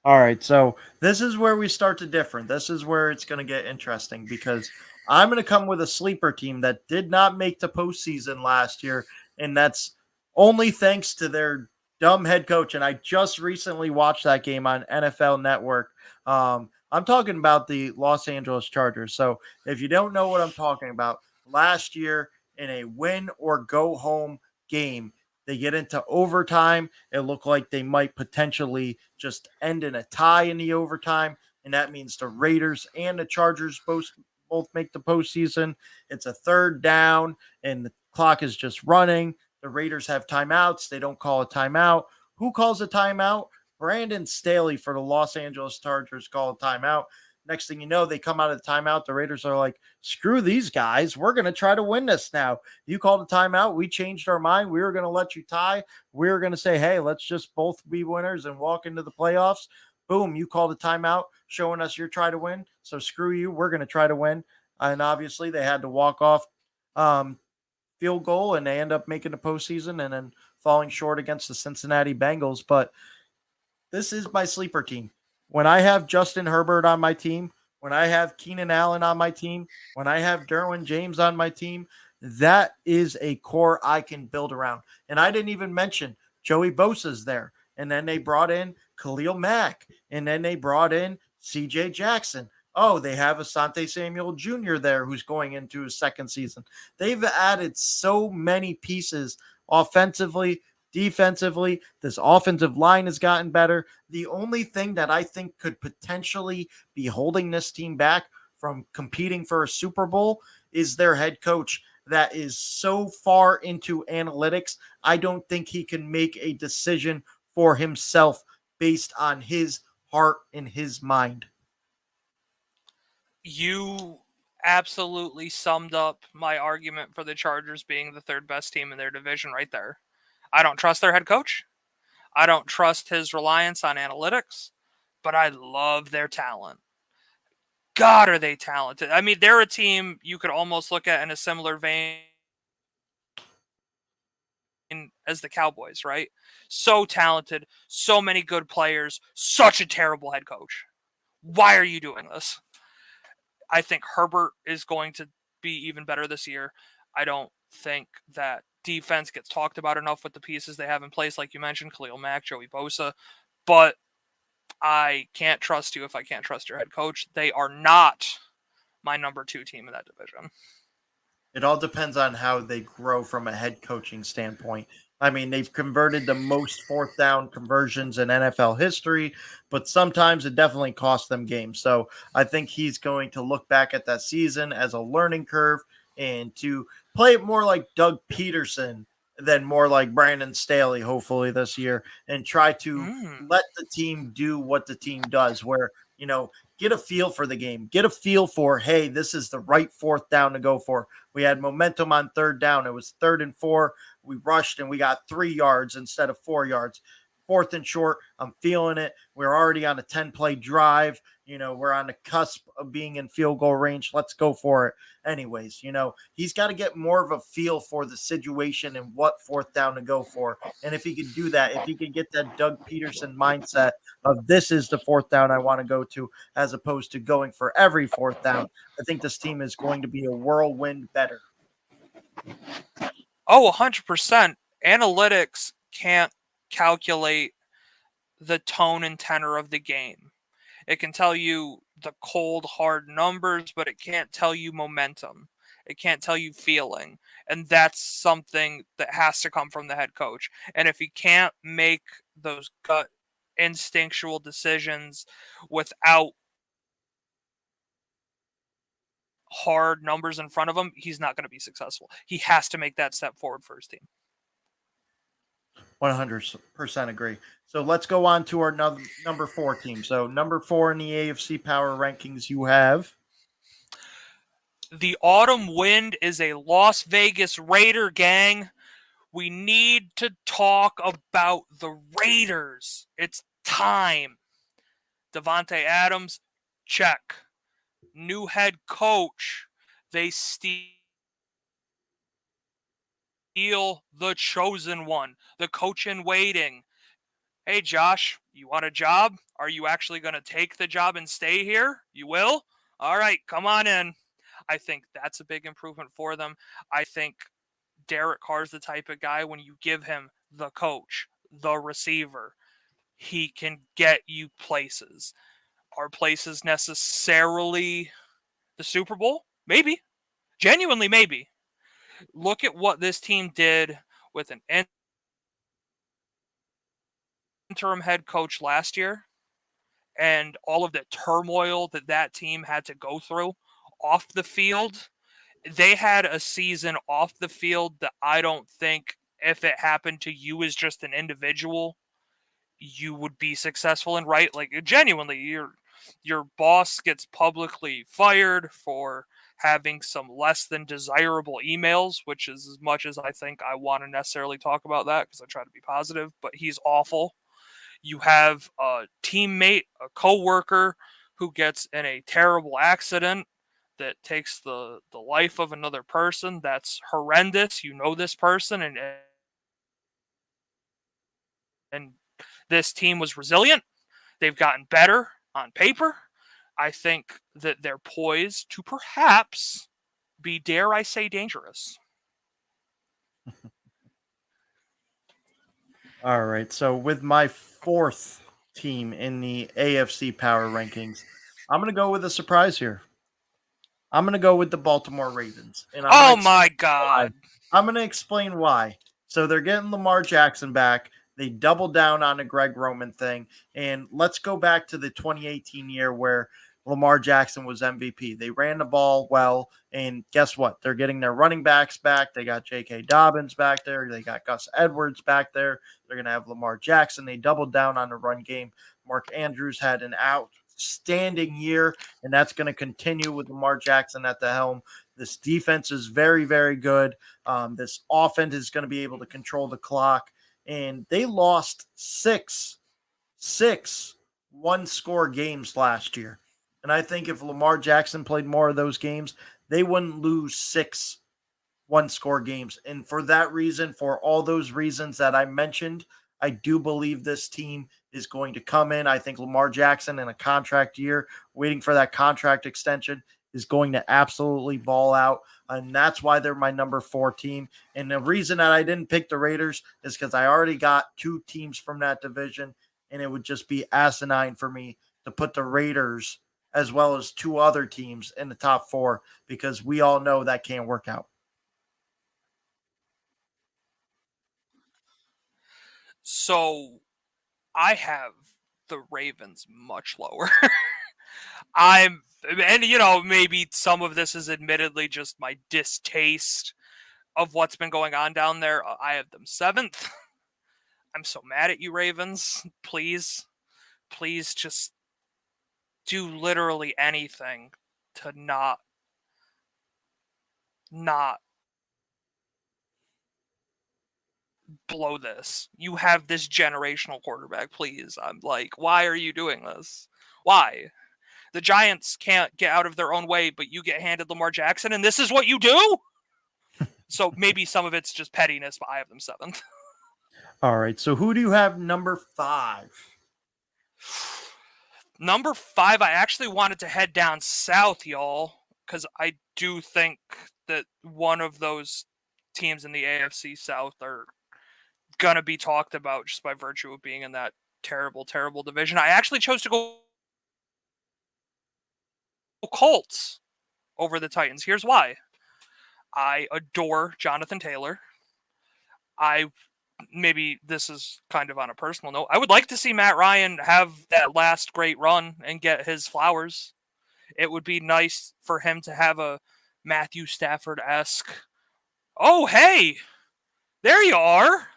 All right, so this is where we start to differ. This is where it's going to get interesting because I'm going to come with a sleeper team that did not make the postseason last year, and that's only thanks to their dumb head coach. And I just recently watched that game on NFL Network. I'm talking about the Los Angeles Chargers. So if you don't know what I'm talking about, last year in a win or go home game, they get into overtime. It looked like they might potentially just end in a tie in the overtime. And that means the Raiders and the Chargers both make the postseason. It's a third down, and the clock is just running. The Raiders have timeouts. They don't call a timeout. Who calls a timeout? Brandon Staley for the Los Angeles Chargers call a timeout. Next thing you know, they come out of the timeout. The Raiders are like, screw these guys. We're going to try to win this now. You called a timeout. We changed our mind. We were going to let you tie. We were going to say, hey, let's just both be winners and walk into the playoffs. Boom, you called a timeout showing us you're trying to win. So screw you. We're going to try to win. And obviously they had to walk off field goal, and they end up making the postseason and then falling short against the Cincinnati Bengals. But this is my sleeper team. When I have Justin Herbert on my team, when I have Keenan Allen on my team, when I have Derwin James on my team, that is a core I can build around. And I didn't even mention Joey Bosa's there. And then they brought in Khalil Mack. And then they brought in CJ Jackson. Oh, they have Asante Samuel Jr. there who's going into his second season. They've added so many pieces offensively, defensively. This offensive line has gotten better. The only thing that I think could potentially be holding this team back from competing for a Super Bowl is their head coach that is so far into analytics. I don't think he can make a decision for himself based on his heart and his mind. You absolutely summed up my argument for the Chargers being the third best team in their division right there. I don't trust their head coach. I don't trust his reliance on analytics, but I love their talent. God, are they talented? I mean, they're a team you could almost look at in a similar vein as the Cowboys, right? So talented, so many good players, such a terrible head coach. Why are you doing this? I think Herbert is going to be even better this year. I don't think that defense gets talked about enough with the pieces they have in place, like you mentioned, Khalil Mack, Joey Bosa. But I can't trust you if I can't trust your head coach. They are not my number 2 team in that division. It all depends on how they grow from a head coaching standpoint. I mean, they've converted the most fourth down conversions in NFL history, but sometimes it definitely costs them games. So I think he's going to look back at that season as a learning curve and to play it more like Doug Peterson than more like Brandon Staley, hopefully this year, and try to let the team do what the team does, where, get a feel for the game, get a feel for, hey, this is the right fourth down to go for. We had momentum on third down. It was 3rd and 4. We rushed and we got 3 yards instead of 4 yards. 4th and short, I'm feeling it. We're already on a 10-play drive. We're on the cusp of being in field goal range. Let's go for it. Anyways, he's got to get more of a feel for the situation and what fourth down to go for. And if he could do that, if he could get that Doug Peterson mindset of this is the fourth down I want to go to, as opposed to going for every fourth down, I think this team is going to be a whirlwind better. Oh, 100%. Analytics can't calculate the tone and tenor of the game. It can tell you the cold, hard numbers, but it can't tell you momentum. It can't tell you feeling. And that's something that has to come from the head coach. And if he can't make those gut instinctual decisions without hard numbers in front of him, he's not going to be successful. He has to make that step forward for his team. 100% agree. So let's go on to our number 4 team. So number 4 in the AFC Power Rankings, you have the autumn wind is a Las Vegas Raider, gang. We need to talk about the Raiders. It's time. Davante Adams, check. New head coach. They steal feel the chosen one, the coach in waiting. Hey, Josh, you want a job? Are you actually going to take the job and stay here? You will? All right, come on in. I think that's a big improvement for them. I think Derek Carr's the type of guy, when you give him the coach, the receiver, he can get you places. Are places necessarily the Super Bowl? Maybe. Genuinely, maybe. Look at what this team did with an interim head coach last year and all of the turmoil that team had to go through off the field. They had a season off the field that I don't think, if it happened to you as just an individual, you would be successful in, right? Like, genuinely, your boss gets publicly fired for having some less than desirable emails, which is as much as I think I want to necessarily talk about that, because I try to be positive, but he's awful. You have a teammate, a coworker who gets in a terrible accident that takes the life of another person. That's horrendous. You know this person, and this team was resilient. They've gotten better on paper. I think that they're poised to perhaps be, dare I say, dangerous. All right. So with my fourth team in the AFC Power Rankings, I'm going to go with a surprise here. I'm going to go with the Baltimore Ravens. And I'm Oh going to my God. I'm going to explain why. So they're getting Lamar Jackson back. They doubled down on the Greg Roman thing. And let's go back to the 2018 year where Lamar Jackson was MVP. They ran the ball well. And guess what? They're getting their running backs back. They got J.K. Dobbins back there. They got Gus Edwards back there. They're going to have Lamar Jackson. They doubled down on the run game. Mark Andrews had an outstanding year, and that's going to continue with Lamar Jackson at the helm. This defense is very, very good. This offense is going to be able to control the clock. And they lost six one-score games last year. And I think if Lamar Jackson played more of those games, they wouldn't lose six one-score games. And for that reason, for all those reasons that I mentioned, I do believe this team is going to come in. I think Lamar Jackson in a contract year, waiting for that contract extension, is going to absolutely ball out. And that's why they're my number 4 team. And the reason that I didn't pick the Raiders is because I already got 2 teams from that division, and it would just be asinine for me to put the Raiders as well as 2 other teams in the top 4, because we all know that can't work out. So I have the Ravens much lower. And maybe some of this is admittedly just my distaste of what's been going on down there. I have them 7th. I'm so mad at you, Ravens. Please just do literally anything to not blow this. You have this generational quarterback, please. I'm like, why are you doing this? Why? The Giants can't get out of their own way, but you get handed Lamar Jackson, and this is what you do? So maybe some of it's just pettiness, but I have them 7th. All right. So who do you have number 5? Number 5, I actually wanted to head down south, y'all, because I do think that one of those teams in the AFC South are going to be talked about just by virtue of being in that terrible, terrible division. I actually chose to go Colts over the Titans. Here's why. I adore Jonathan Taylor. Maybe this is kind of on a personal note, I would like to see Matt Ryan have that last great run and get his flowers. It would be nice for him to have a Matthew Stafford-esque, oh, hey, there you are.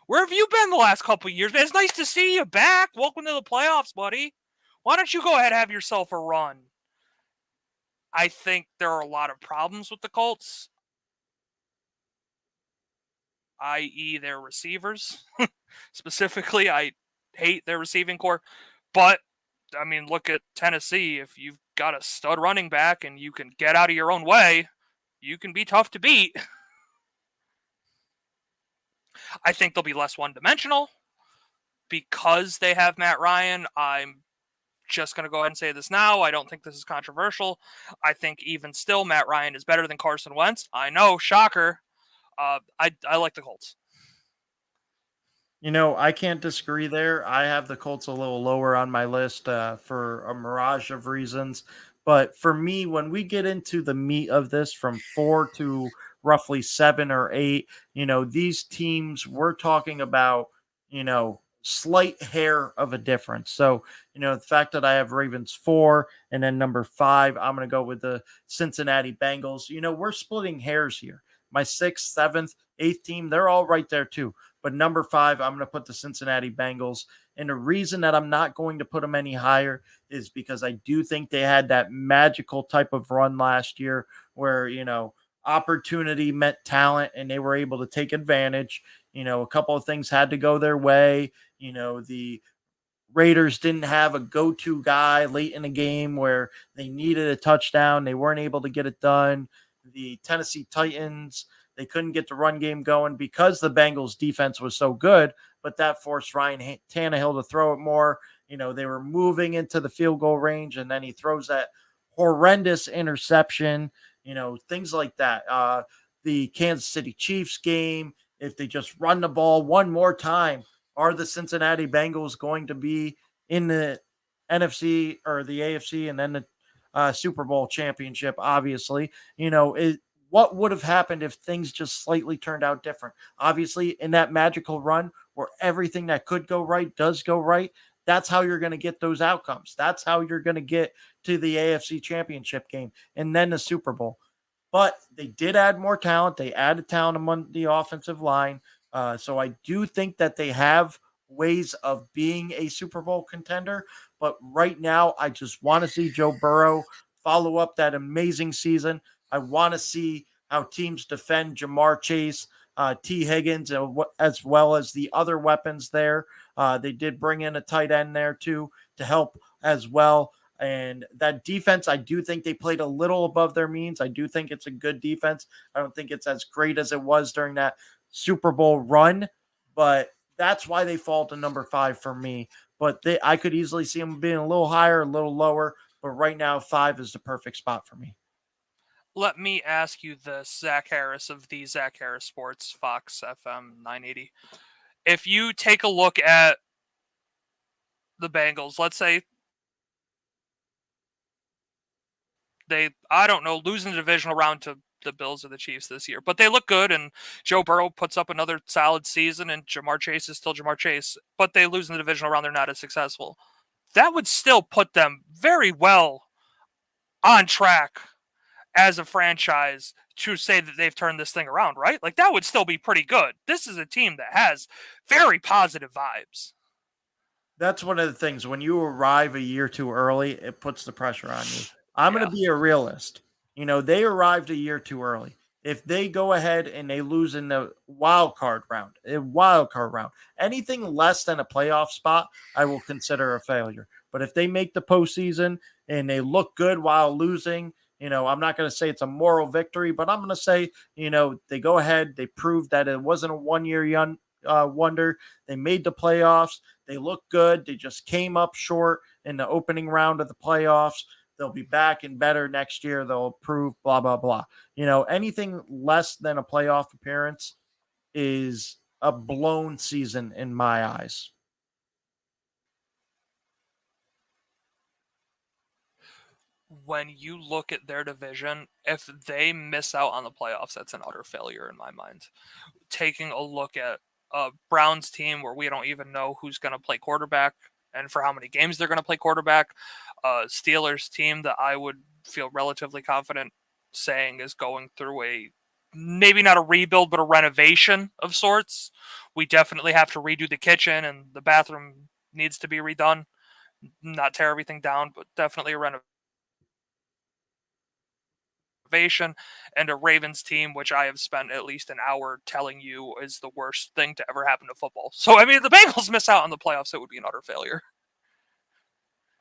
Where have you been the last couple of years? Man, it's nice to see you back. Welcome to the playoffs, buddy. Why don't you go ahead and have yourself a run? I think there are a lot of problems with the Colts, i.e. their receivers. Specifically, I hate their receiving core. But, I mean, look at Tennessee. If you've got a stud running back and you can get out of your own way, you can be tough to beat. I think they'll be less one-dimensional because they have Matt Ryan. I'm just going to go ahead and say this now. I don't think this is controversial. I think even still, Matt Ryan is better than Carson Wentz. I know, shocker. I like the Colts. I can't disagree there. I have the Colts a little lower on my list for a mirage of reasons. But for me, when we get into the meat of this from 4 to roughly 7 or 8, these teams, we're talking about, slight hair of a difference. So, the fact that I have Ravens 4 and then number 5, I'm going to go with the Cincinnati Bengals. We're splitting hairs here. My 6th, 7th, 8th team, they're all right there too. But number 5, I'm going to put the Cincinnati Bengals. And the reason that I'm not going to put them any higher is because I do think they had that magical type of run last year where, opportunity met talent and they were able to take advantage. A couple of things had to go their way. The Raiders didn't have a go-to guy late in the game where they needed a touchdown. They weren't able to get it done. The Tennessee Titans, they couldn't get the run game going because the Bengals defense was so good, but that forced Ryan Tannehill to throw it more. They were moving into the field goal range, and then he throws that horrendous interception, things like that. The Kansas City Chiefs game, if they just run the ball one more time, are the Cincinnati Bengals going to be in the NFC or the AFC and then the Super Bowl championship? Obviously, what would have happened if things just slightly turned out different? Obviously, in that magical run where everything that could go right does go right, that's how you're going to get those outcomes. That's how you're going to get to the AFC championship game and then the Super Bowl. But they did add more talent. They added talent among the offensive line. So I do think that they have ways of being a Super Bowl contender. But right now, I just want to see Joe Burrow follow up that amazing season. I want to see how teams defend Jamar Chase, T. Higgins, as well as the other weapons there. They did bring in a tight end there too to help as well. And that defense, I do think they played a little above their means. I do think it's a good defense. I don't think it's as great as it was during that Super Bowl run, but that's why they fall to number 5 for me. But I could easily see them being a little higher, a little lower. But right now, 5 is the perfect spot for me. Let me ask you this, Zach Harris of the Zach Harris Sports, Fox FM 980. If you take a look at the Bengals, let's say they, I don't know, losing the divisional round to the Bills or the Chiefs this year, but they look good, and Joe Burrow puts up another solid season, and Jamar Chase is still Jamar Chase, but they lose in the divisional round, they're not as successful. That would still put them very well on track as a franchise to say that they've turned this thing around, right? Like, that would still be pretty good. This is a team that has very positive vibes. That's one of the things. When you arrive a year too early, it puts the pressure on you. I'm going to be a realist. They arrived a year too early. If they go ahead and they lose in the wild card round, anything less than a playoff spot, I will consider a failure. But if they make the postseason and they look good while losing, I'm not going to say it's a moral victory, but I'm going to say, they go ahead, they proved that it wasn't a 1-year wonder. They made the playoffs. They look good. They just came up short in the opening round of the playoffs. They'll be back and better next year. They'll improve, blah, blah, blah. Anything less than a playoff appearance is a blown season in my eyes. When you look at their division, if they miss out on the playoffs, that's an utter failure in my mind. Taking a look at a Browns team where we don't even know who's going to play quarterback and for how many games they're going to play quarterback, a Steelers team that I would feel relatively confident saying is going through a, maybe not a rebuild, but a renovation of sorts. We definitely have to redo the kitchen and the bathroom needs to be redone. Not tear everything down, but definitely a renovation. And a Ravens team, which I have spent at least an hour telling you is the worst thing to ever happen to football. So, I mean, if the Bengals miss out on the playoffs, it would be an utter failure.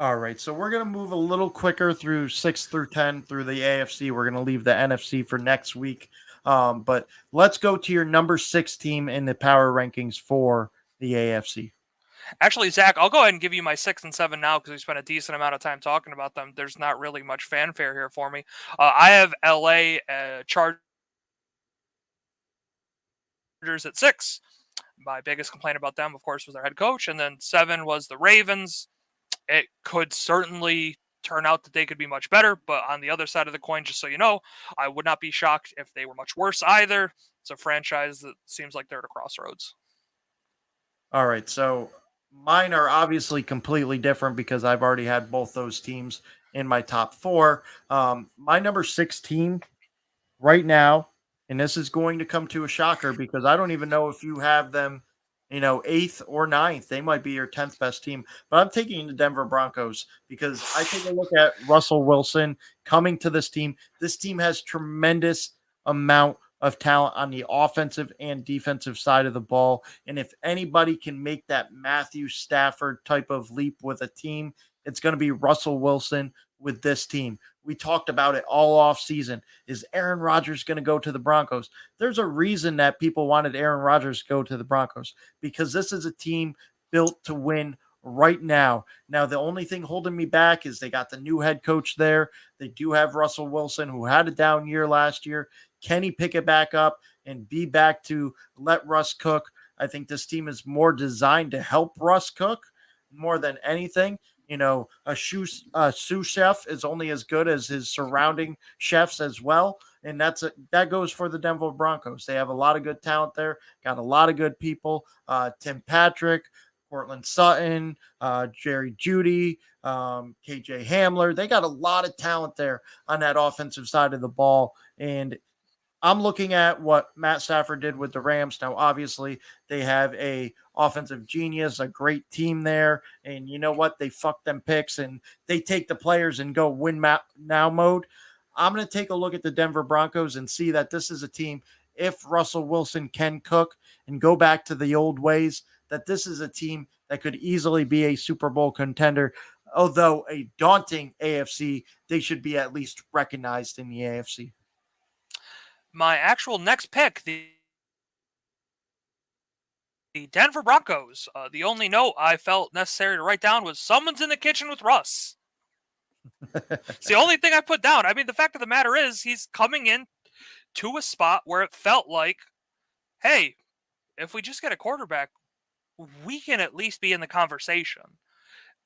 All right, so we're going to move a little quicker through 6 through 10 through the AFC. We're going to leave the NFC for next week. But let's go to your number 6 team in the power rankings for the AFC. Actually, Zach, I'll go ahead and give you my 6 and 7 now because we spent a decent amount of time talking about them. There's not really much fanfare here for me. I have LA Chargers at 6. My biggest complaint about them, of course, was their head coach. And then 7 was the Ravens. It could certainly turn out that they could be much better. But on the other side of the coin, just so you know, I would not be shocked if they were much worse either. It's a franchise that seems like they're at a crossroads. All right. So mine are obviously completely different because I've already had both those teams in my top 4. My number 6 team right now, and this is going to come to a shocker because I don't even know if you have them, 8th or 9th. They might be your 10th best team, but I'm taking the Denver Broncos because I take a look at Russell Wilson coming to this team. This team has tremendous amount of talent on the offensive and defensive side of the ball. And if anybody can make that Matthew Stafford type of leap with a team, it's going to be Russell Wilson with this team. We talked about it all off season. Is Aaron Rodgers going to go to the Broncos? There's a reason that people wanted Aaron Rodgers to go to the Broncos because this is a team built to win right now. Now, the only thing holding me back is they got the new head coach there. They do have Russell Wilson, who had a down year last year. Can he pick it back up and be back to let Russ cook? I think this team is more designed to help Russ cook more than anything. A sous chef is only as good as his surrounding chefs as well. And that goes for the Denver Broncos. They have a lot of good talent there, got a lot of good people. Tim Patrick, Cortland Sutton, Jerry Jeudy, KJ Hamler. They got a lot of talent there on that offensive side of the ball. And I'm looking at what Matt Stafford did with the Rams. Now, obviously, they have a offensive genius, a great team there. And you know what? They fuck them picks and they take the players and go win now mode. I'm going to take a look at the Denver Broncos and see that this is a team, if Russell Wilson can cook and go back to the old ways, that this is a team that could easily be a Super Bowl contender. Although a daunting AFC, they should be at least recognized in the AFC. My actual next pick, the Denver Broncos. The only note I felt necessary to write down was someone's in the kitchen with Russ. It's the only thing I put down. I mean, the fact of the matter is he's coming in to a spot where it felt like, hey, if we just get a quarterback, we can at least be in the conversation.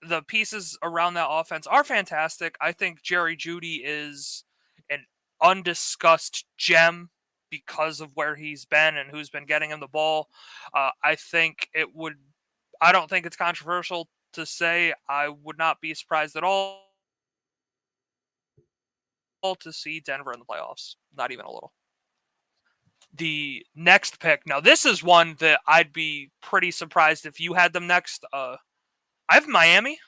The pieces around that offense are fantastic. I think Jerry Jeudy is an undiscussed gem because of where he's been and who's been getting him the ball. I don't think it's controversial to say I would not be surprised at all to see Denver in the playoffs. Not even a little. The next pick. Now, this is one that I'd be pretty surprised if you had them next. I have Miami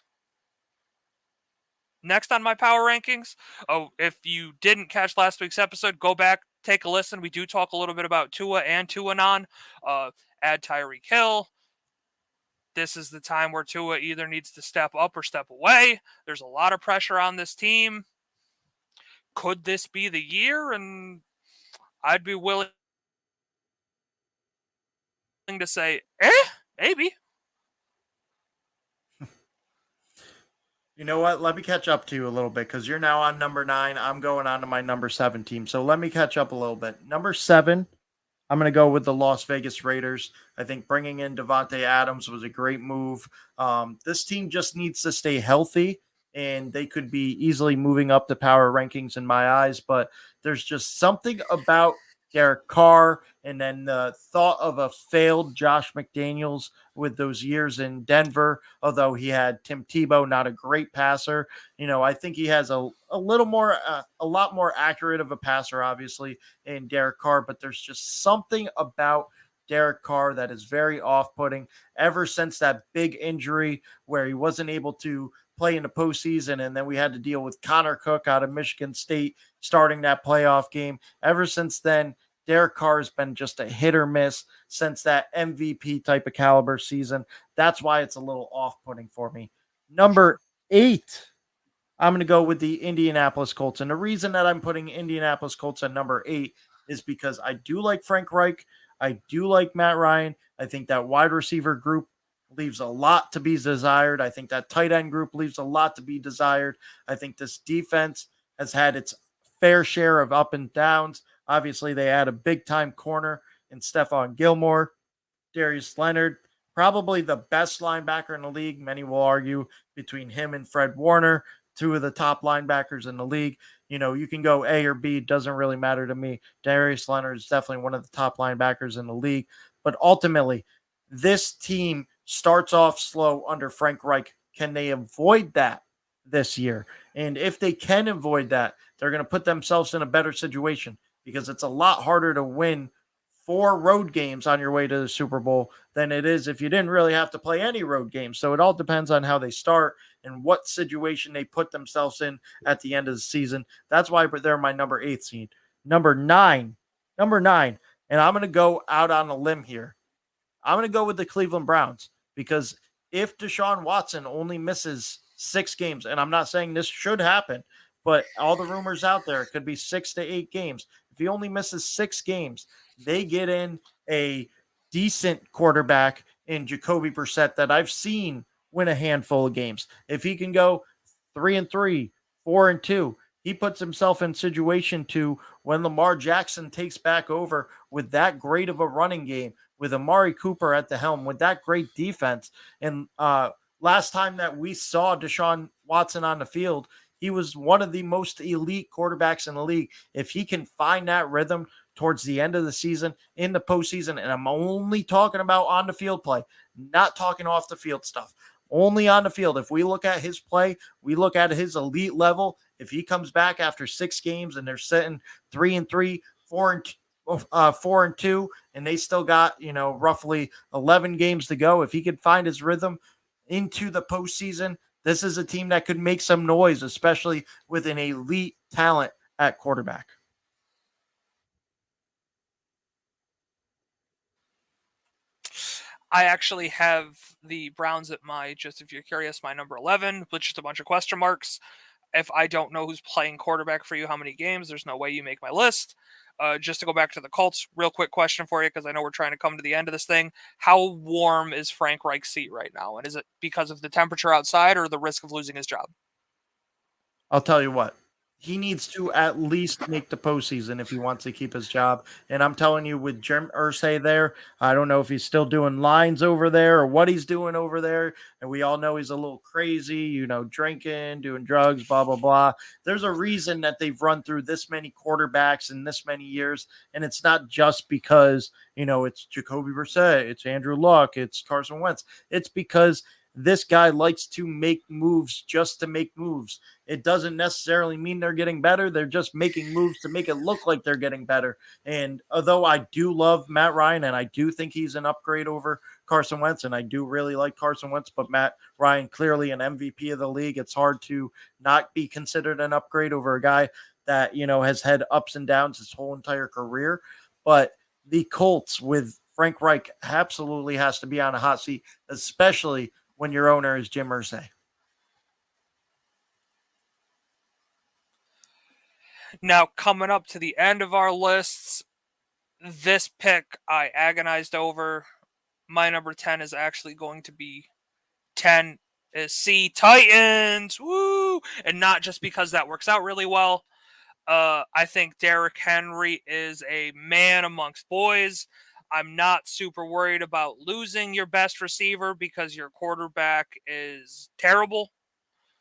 next on my power rankings. Oh, if you didn't catch last week's episode, go back, take a listen. We do talk a little bit about Tua and Tuanon. Add Tyreek Hill. This is the time where Tua either needs to step up or step away. There's a lot of pressure on this team. Could this be the year? And I'd be willing to say, maybe. You know what? Let me catch up to you a little bit because you're now on number 9. I'm going on to my number 7 team. So let me catch up a little bit. Number 7, I'm going to go with the Las Vegas Raiders. I think bringing in Devontae Adams was a great move. This team just needs to stay healthy, and they could be easily moving up the power rankings in my eyes. But there's just something about Derek Carr and then the thought of a failed Josh McDaniels with those years in Denver, although he had Tim Tebow, not a great passer. I think he has a lot more accurate of a passer, obviously, in Derek Carr, but there's just something about Derek Carr that is very off-putting ever since that big injury where he wasn't able to play in the postseason, and then we had to deal with Connor Cook out of Michigan State starting that playoff game. Ever since then, Derek Carr has been just a hit or miss since that MVP type of caliber season. That's why it's a little off-putting for me. Number 8, I'm going to go with the Indianapolis Colts. And the reason that I'm putting Indianapolis Colts at number 8 is because I do like Frank Reich. I do like Matt Ryan. I think that wide receiver group leaves a lot to be desired. I think that tight end group leaves a lot to be desired. I think this defense has had its fair share of up and downs. Obviously, they had a big time corner in Stephon Gilmore. Darius Leonard, probably the best linebacker in the league. Many will argue between him and Fred Warner, two of the top linebackers in the league. You know, you can go A or B, doesn't really matter to me. Darius Leonard is definitely one of the top linebackers in the league. But ultimately, this team starts off slow under Frank Reich. Can they avoid that this year? And if they can avoid that, they're going to put themselves in a better situation because it's a lot harder to win 4 road games on your way to the Super Bowl than it is if you didn't really have to play any road games. So it all depends on how they start and what situation they put themselves in at the end of the season. That's why they're my number 8 seed. Number nine, and I'm going to go out on a limb here. I'm going to go with the Cleveland Browns because if Deshaun Watson only misses 6 games, and I'm not saying this should happen, but all the rumors out there, it could be 6 to 8 games. If he only misses 6 games, they get in a decent quarterback in Jacoby Brissett that I've seen win a handful of games. If he can go 3-3, 4-2, he puts himself in situation to when Lamar Jackson takes back over with that great of a running game, with Amari Cooper at the helm, with that great defense. And last time that we saw Deshaun Watson on the field, he was one of the most elite quarterbacks in the league. If he can find that rhythm towards the end of the season, in the postseason, and I'm only talking about on the field play, not talking off the field stuff, only on the field. If we look at his play, we look at his elite level. If he comes back after 6 games and they're sitting 3-3, 4-2, and they still got, roughly 11 games to go, if he could find his rhythm into the postseason, this is a team that could make some noise, especially with an elite talent at quarterback. I actually have the Browns at just if you're curious, my number 11, with just a bunch of question marks. If I don't know who's playing quarterback for you, how many games, there's no way you make my list. Just to go back to the Colts, real quick question for you, because I know we're trying to come to the end of this thing. How warm is Frank Reich's seat right now? And is it because of the temperature outside or the risk of losing his job? I'll tell you what. He needs to at least make the postseason if he wants to keep his job. And I'm telling you, with Jim Irsay there, I don't know if he's still doing lines over there or what he's doing over there. And we all know he's a little crazy, drinking, doing drugs, blah, blah, blah. There's a reason that they've run through this many quarterbacks in this many years. And it's not just because, it's Jacoby Brissett, it's Andrew Luck, it's Carson Wentz. It's because this guy likes to make moves just to make moves. It doesn't necessarily mean they're getting better. They're just making moves to make it look like they're getting better. And although I do love Matt Ryan, and I do think he's an upgrade over Carson Wentz, and I do really like Carson Wentz, but Matt Ryan, clearly an MVP of the league. It's hard to not be considered an upgrade over a guy that, has had ups and downs his whole entire career. But the Colts with Frank Reich absolutely has to be on a hot seat, especially when your owner is Jim Irsay. Now, coming up to the end of our lists, this pick I agonized over. My number 10 is actually going to be 10 is C, Titans. Woo! And not just because that works out really well. I think Derrick Henry is a man amongst boys. I'm not super worried about losing your best receiver because your quarterback is terrible.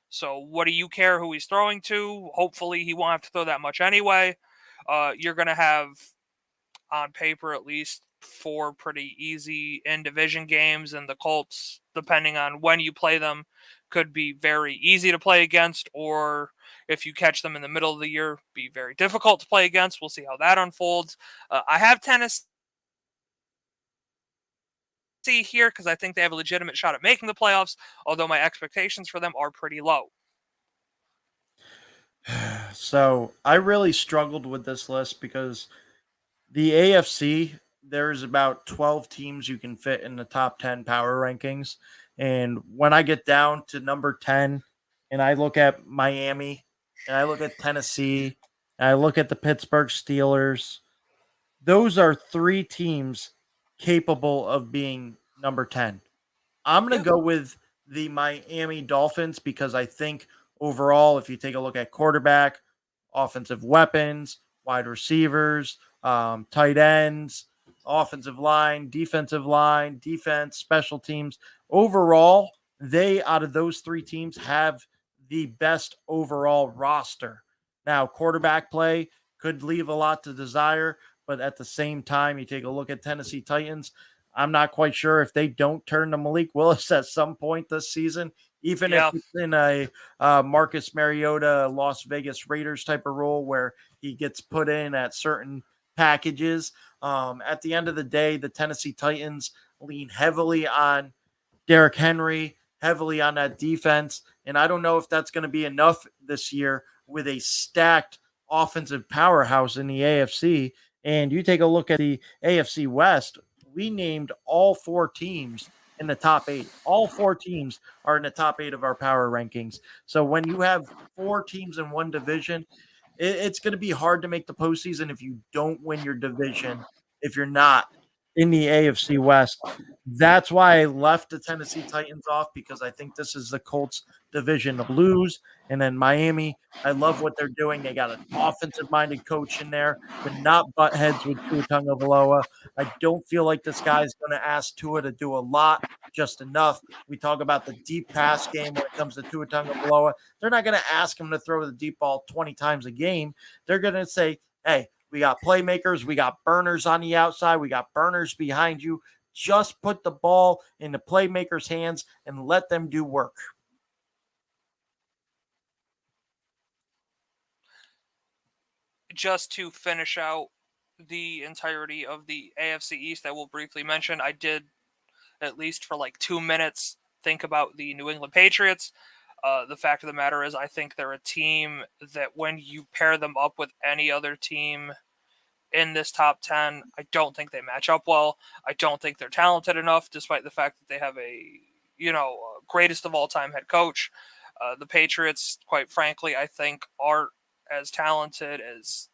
So what do you care who he's throwing to? Hopefully he won't have to throw that much anyway. You're going to have, on paper at least, 4 pretty easy in-division games, and the Colts, depending on when you play them, could be very easy to play against, or if you catch them in the middle of the year, be very difficult to play against. We'll see how that unfolds. I have Tennessee here because I think they have a legitimate shot at making the playoffs, although my expectations for them are pretty low. So I really struggled with this list because the AFC, there's about 12 teams you can fit in the top 10 power rankings. And when I get down to number 10 and I look at Miami and I look at Tennessee and I look at the Pittsburgh Steelers those are three teams capable of being number 10. I'm going to go with the Miami Dolphins because I think overall, if you take a look at quarterback, offensive weapons, wide receivers, tight ends, offensive line, defense, special teams, overall, they out of those three teams have the best overall roster. Now, quarterback play could leave a lot to desire, but at the same time, you take a look at Tennessee Titans. I'm not quite sure if they don't turn to Malik Willis at some point this season, even if it's in a Marcus Mariota, Las Vegas Raiders type of role where he gets put in at certain packages. At the end of the day, the Tennessee Titans lean heavily on Derrick Henry, heavily on that defense. And I don't know if that's going to be enough this year with a stacked offensive powerhouse in the AFC. And you take a look at the AFC West, we named all four teams in the top 8. All four teams are in the top 8 of our power rankings. So when you have four teams in one division, it's going to be hard to make the postseason if you don't win your division, if you're not in the AFC West. That's why I left the Tennessee Titans off, because I think this is the Colts division to lose. And then Miami, I love what they're doing. They got an offensive-minded coach in there to not butt heads with Tua Tagovailoa. I don't feel like this guy is going to ask Tua to do a lot, just enough. We talk about the deep pass game when it comes to Tua Tagovailoa. They're not going to ask him to throw the deep ball 20 times a game. They're going to say, hey, we got playmakers. We got burners on the outside. We got burners behind you. Just put the ball in the playmakers' hands and let them do work. Just to finish out the entirety of the AFC East, I will briefly mention, I did, at least for like 2 minutes, think about the New England Patriots. The fact of the matter is, I think they're a team that when you pair them up with any other team in this top 10, I don't think they match up well. I don't think they're talented enough, despite the fact that they have a, greatest of all time head coach. The Patriots, quite frankly, I think aren't as talented as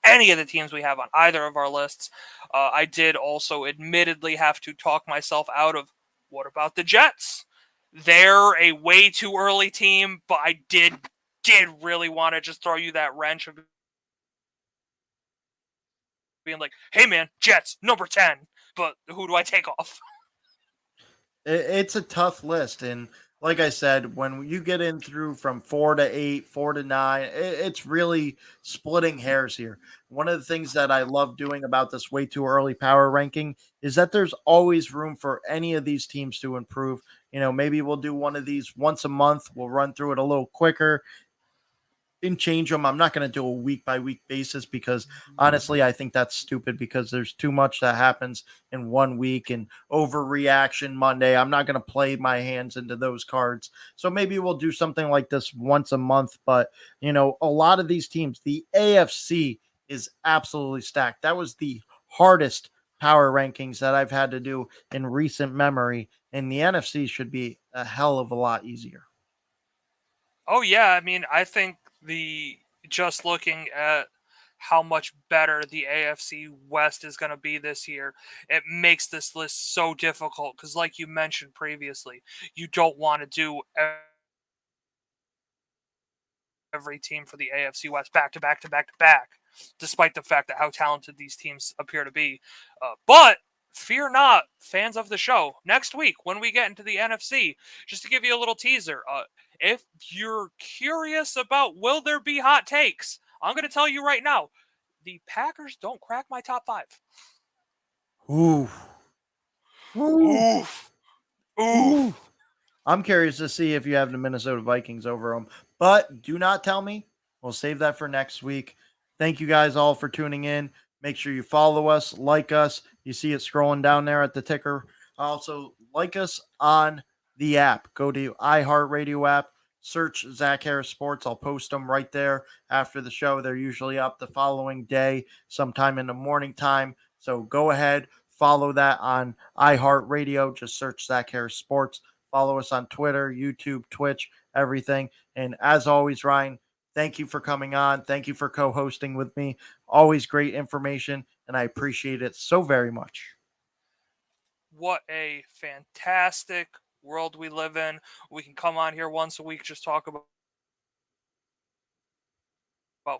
any of the teams we have on either of our lists. I did also admittedly have to talk myself out of, what about the Jets? They're a way too early team, but I did really want to just throw you that wrench of being like, hey man, Jets, number 10, but who do I take off? It's a tough list. And like I said, when you get in through from 4 to 8, 4 to 9, it's really splitting hairs here. One of the things that I love doing about this way too early power ranking is that there's always room for any of these teams to improve. Maybe we'll do one of these once a month. We'll run through it a little quicker and change them. I'm not going to do a week by week basis because honestly, I think that's stupid because there's too much that happens in 1 week and overreaction Monday. I'm not going to play my hands into those cards. So maybe we'll do something like this once a month. But, a lot of these teams, the AFC is absolutely stacked. That was the hardest power rankings that I've had to do in recent memory. And the NFC should be a hell of a lot easier. Oh yeah, I mean, I think just looking at how much better the AFC West is going to be this year, it makes this list so difficult because, like you mentioned previously, you don't want to do every team for the AFC West back to back to back to back, despite the fact that how talented these teams appear to be. But fear not, fans of the show. Next week, when we get into the NFC, just to give you a little teaser, if you're curious about will there be hot takes, I'm going to tell you right now, the Packers don't crack my top 5. Oof. Oof. Oof. I'm curious to see if you have the Minnesota Vikings over them, but do not tell me. We'll save that for next week. Thank you guys all for tuning in. Make sure you follow us, like us. You see it scrolling down there at the ticker. Also, like us on the app. Go to iHeartRadio app. Search Zach Harris Sports. I'll post them right there after the show. They're usually up the following day, sometime in the morning time. So go ahead, follow that on iHeartRadio. Just search Zach Harris Sports. Follow us on Twitter, YouTube, Twitch, everything. And as always, Ryan, thank you for coming on. Thank you for co-hosting with me. Always great information, and I appreciate it so very much. What a fantastic world we live in. We can come on here once a week, just talk about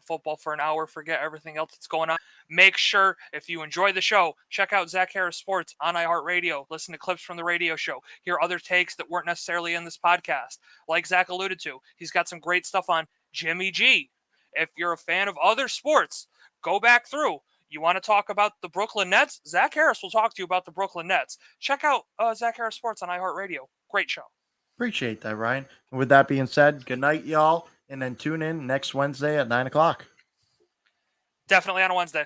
football for an hour, forget everything else that's going on. Make sure, if you enjoy the show, check out Zach Harris Sports on iHeartRadio. Listen to clips from the radio show. Hear other takes that weren't necessarily in this podcast. Like Zach alluded to, he's got some great stuff on Jimmy G. If you're a fan of other sports, go back through. You want to talk about the Brooklyn Nets? Zach Harris will talk to you about the Brooklyn Nets. Check out Zach Harris Sports on iHeartRadio. Great show. Appreciate that, Ryan. And with that being said, good night, y'all. And then tune in next Wednesday at 9 o'clock. Definitely on a Wednesday.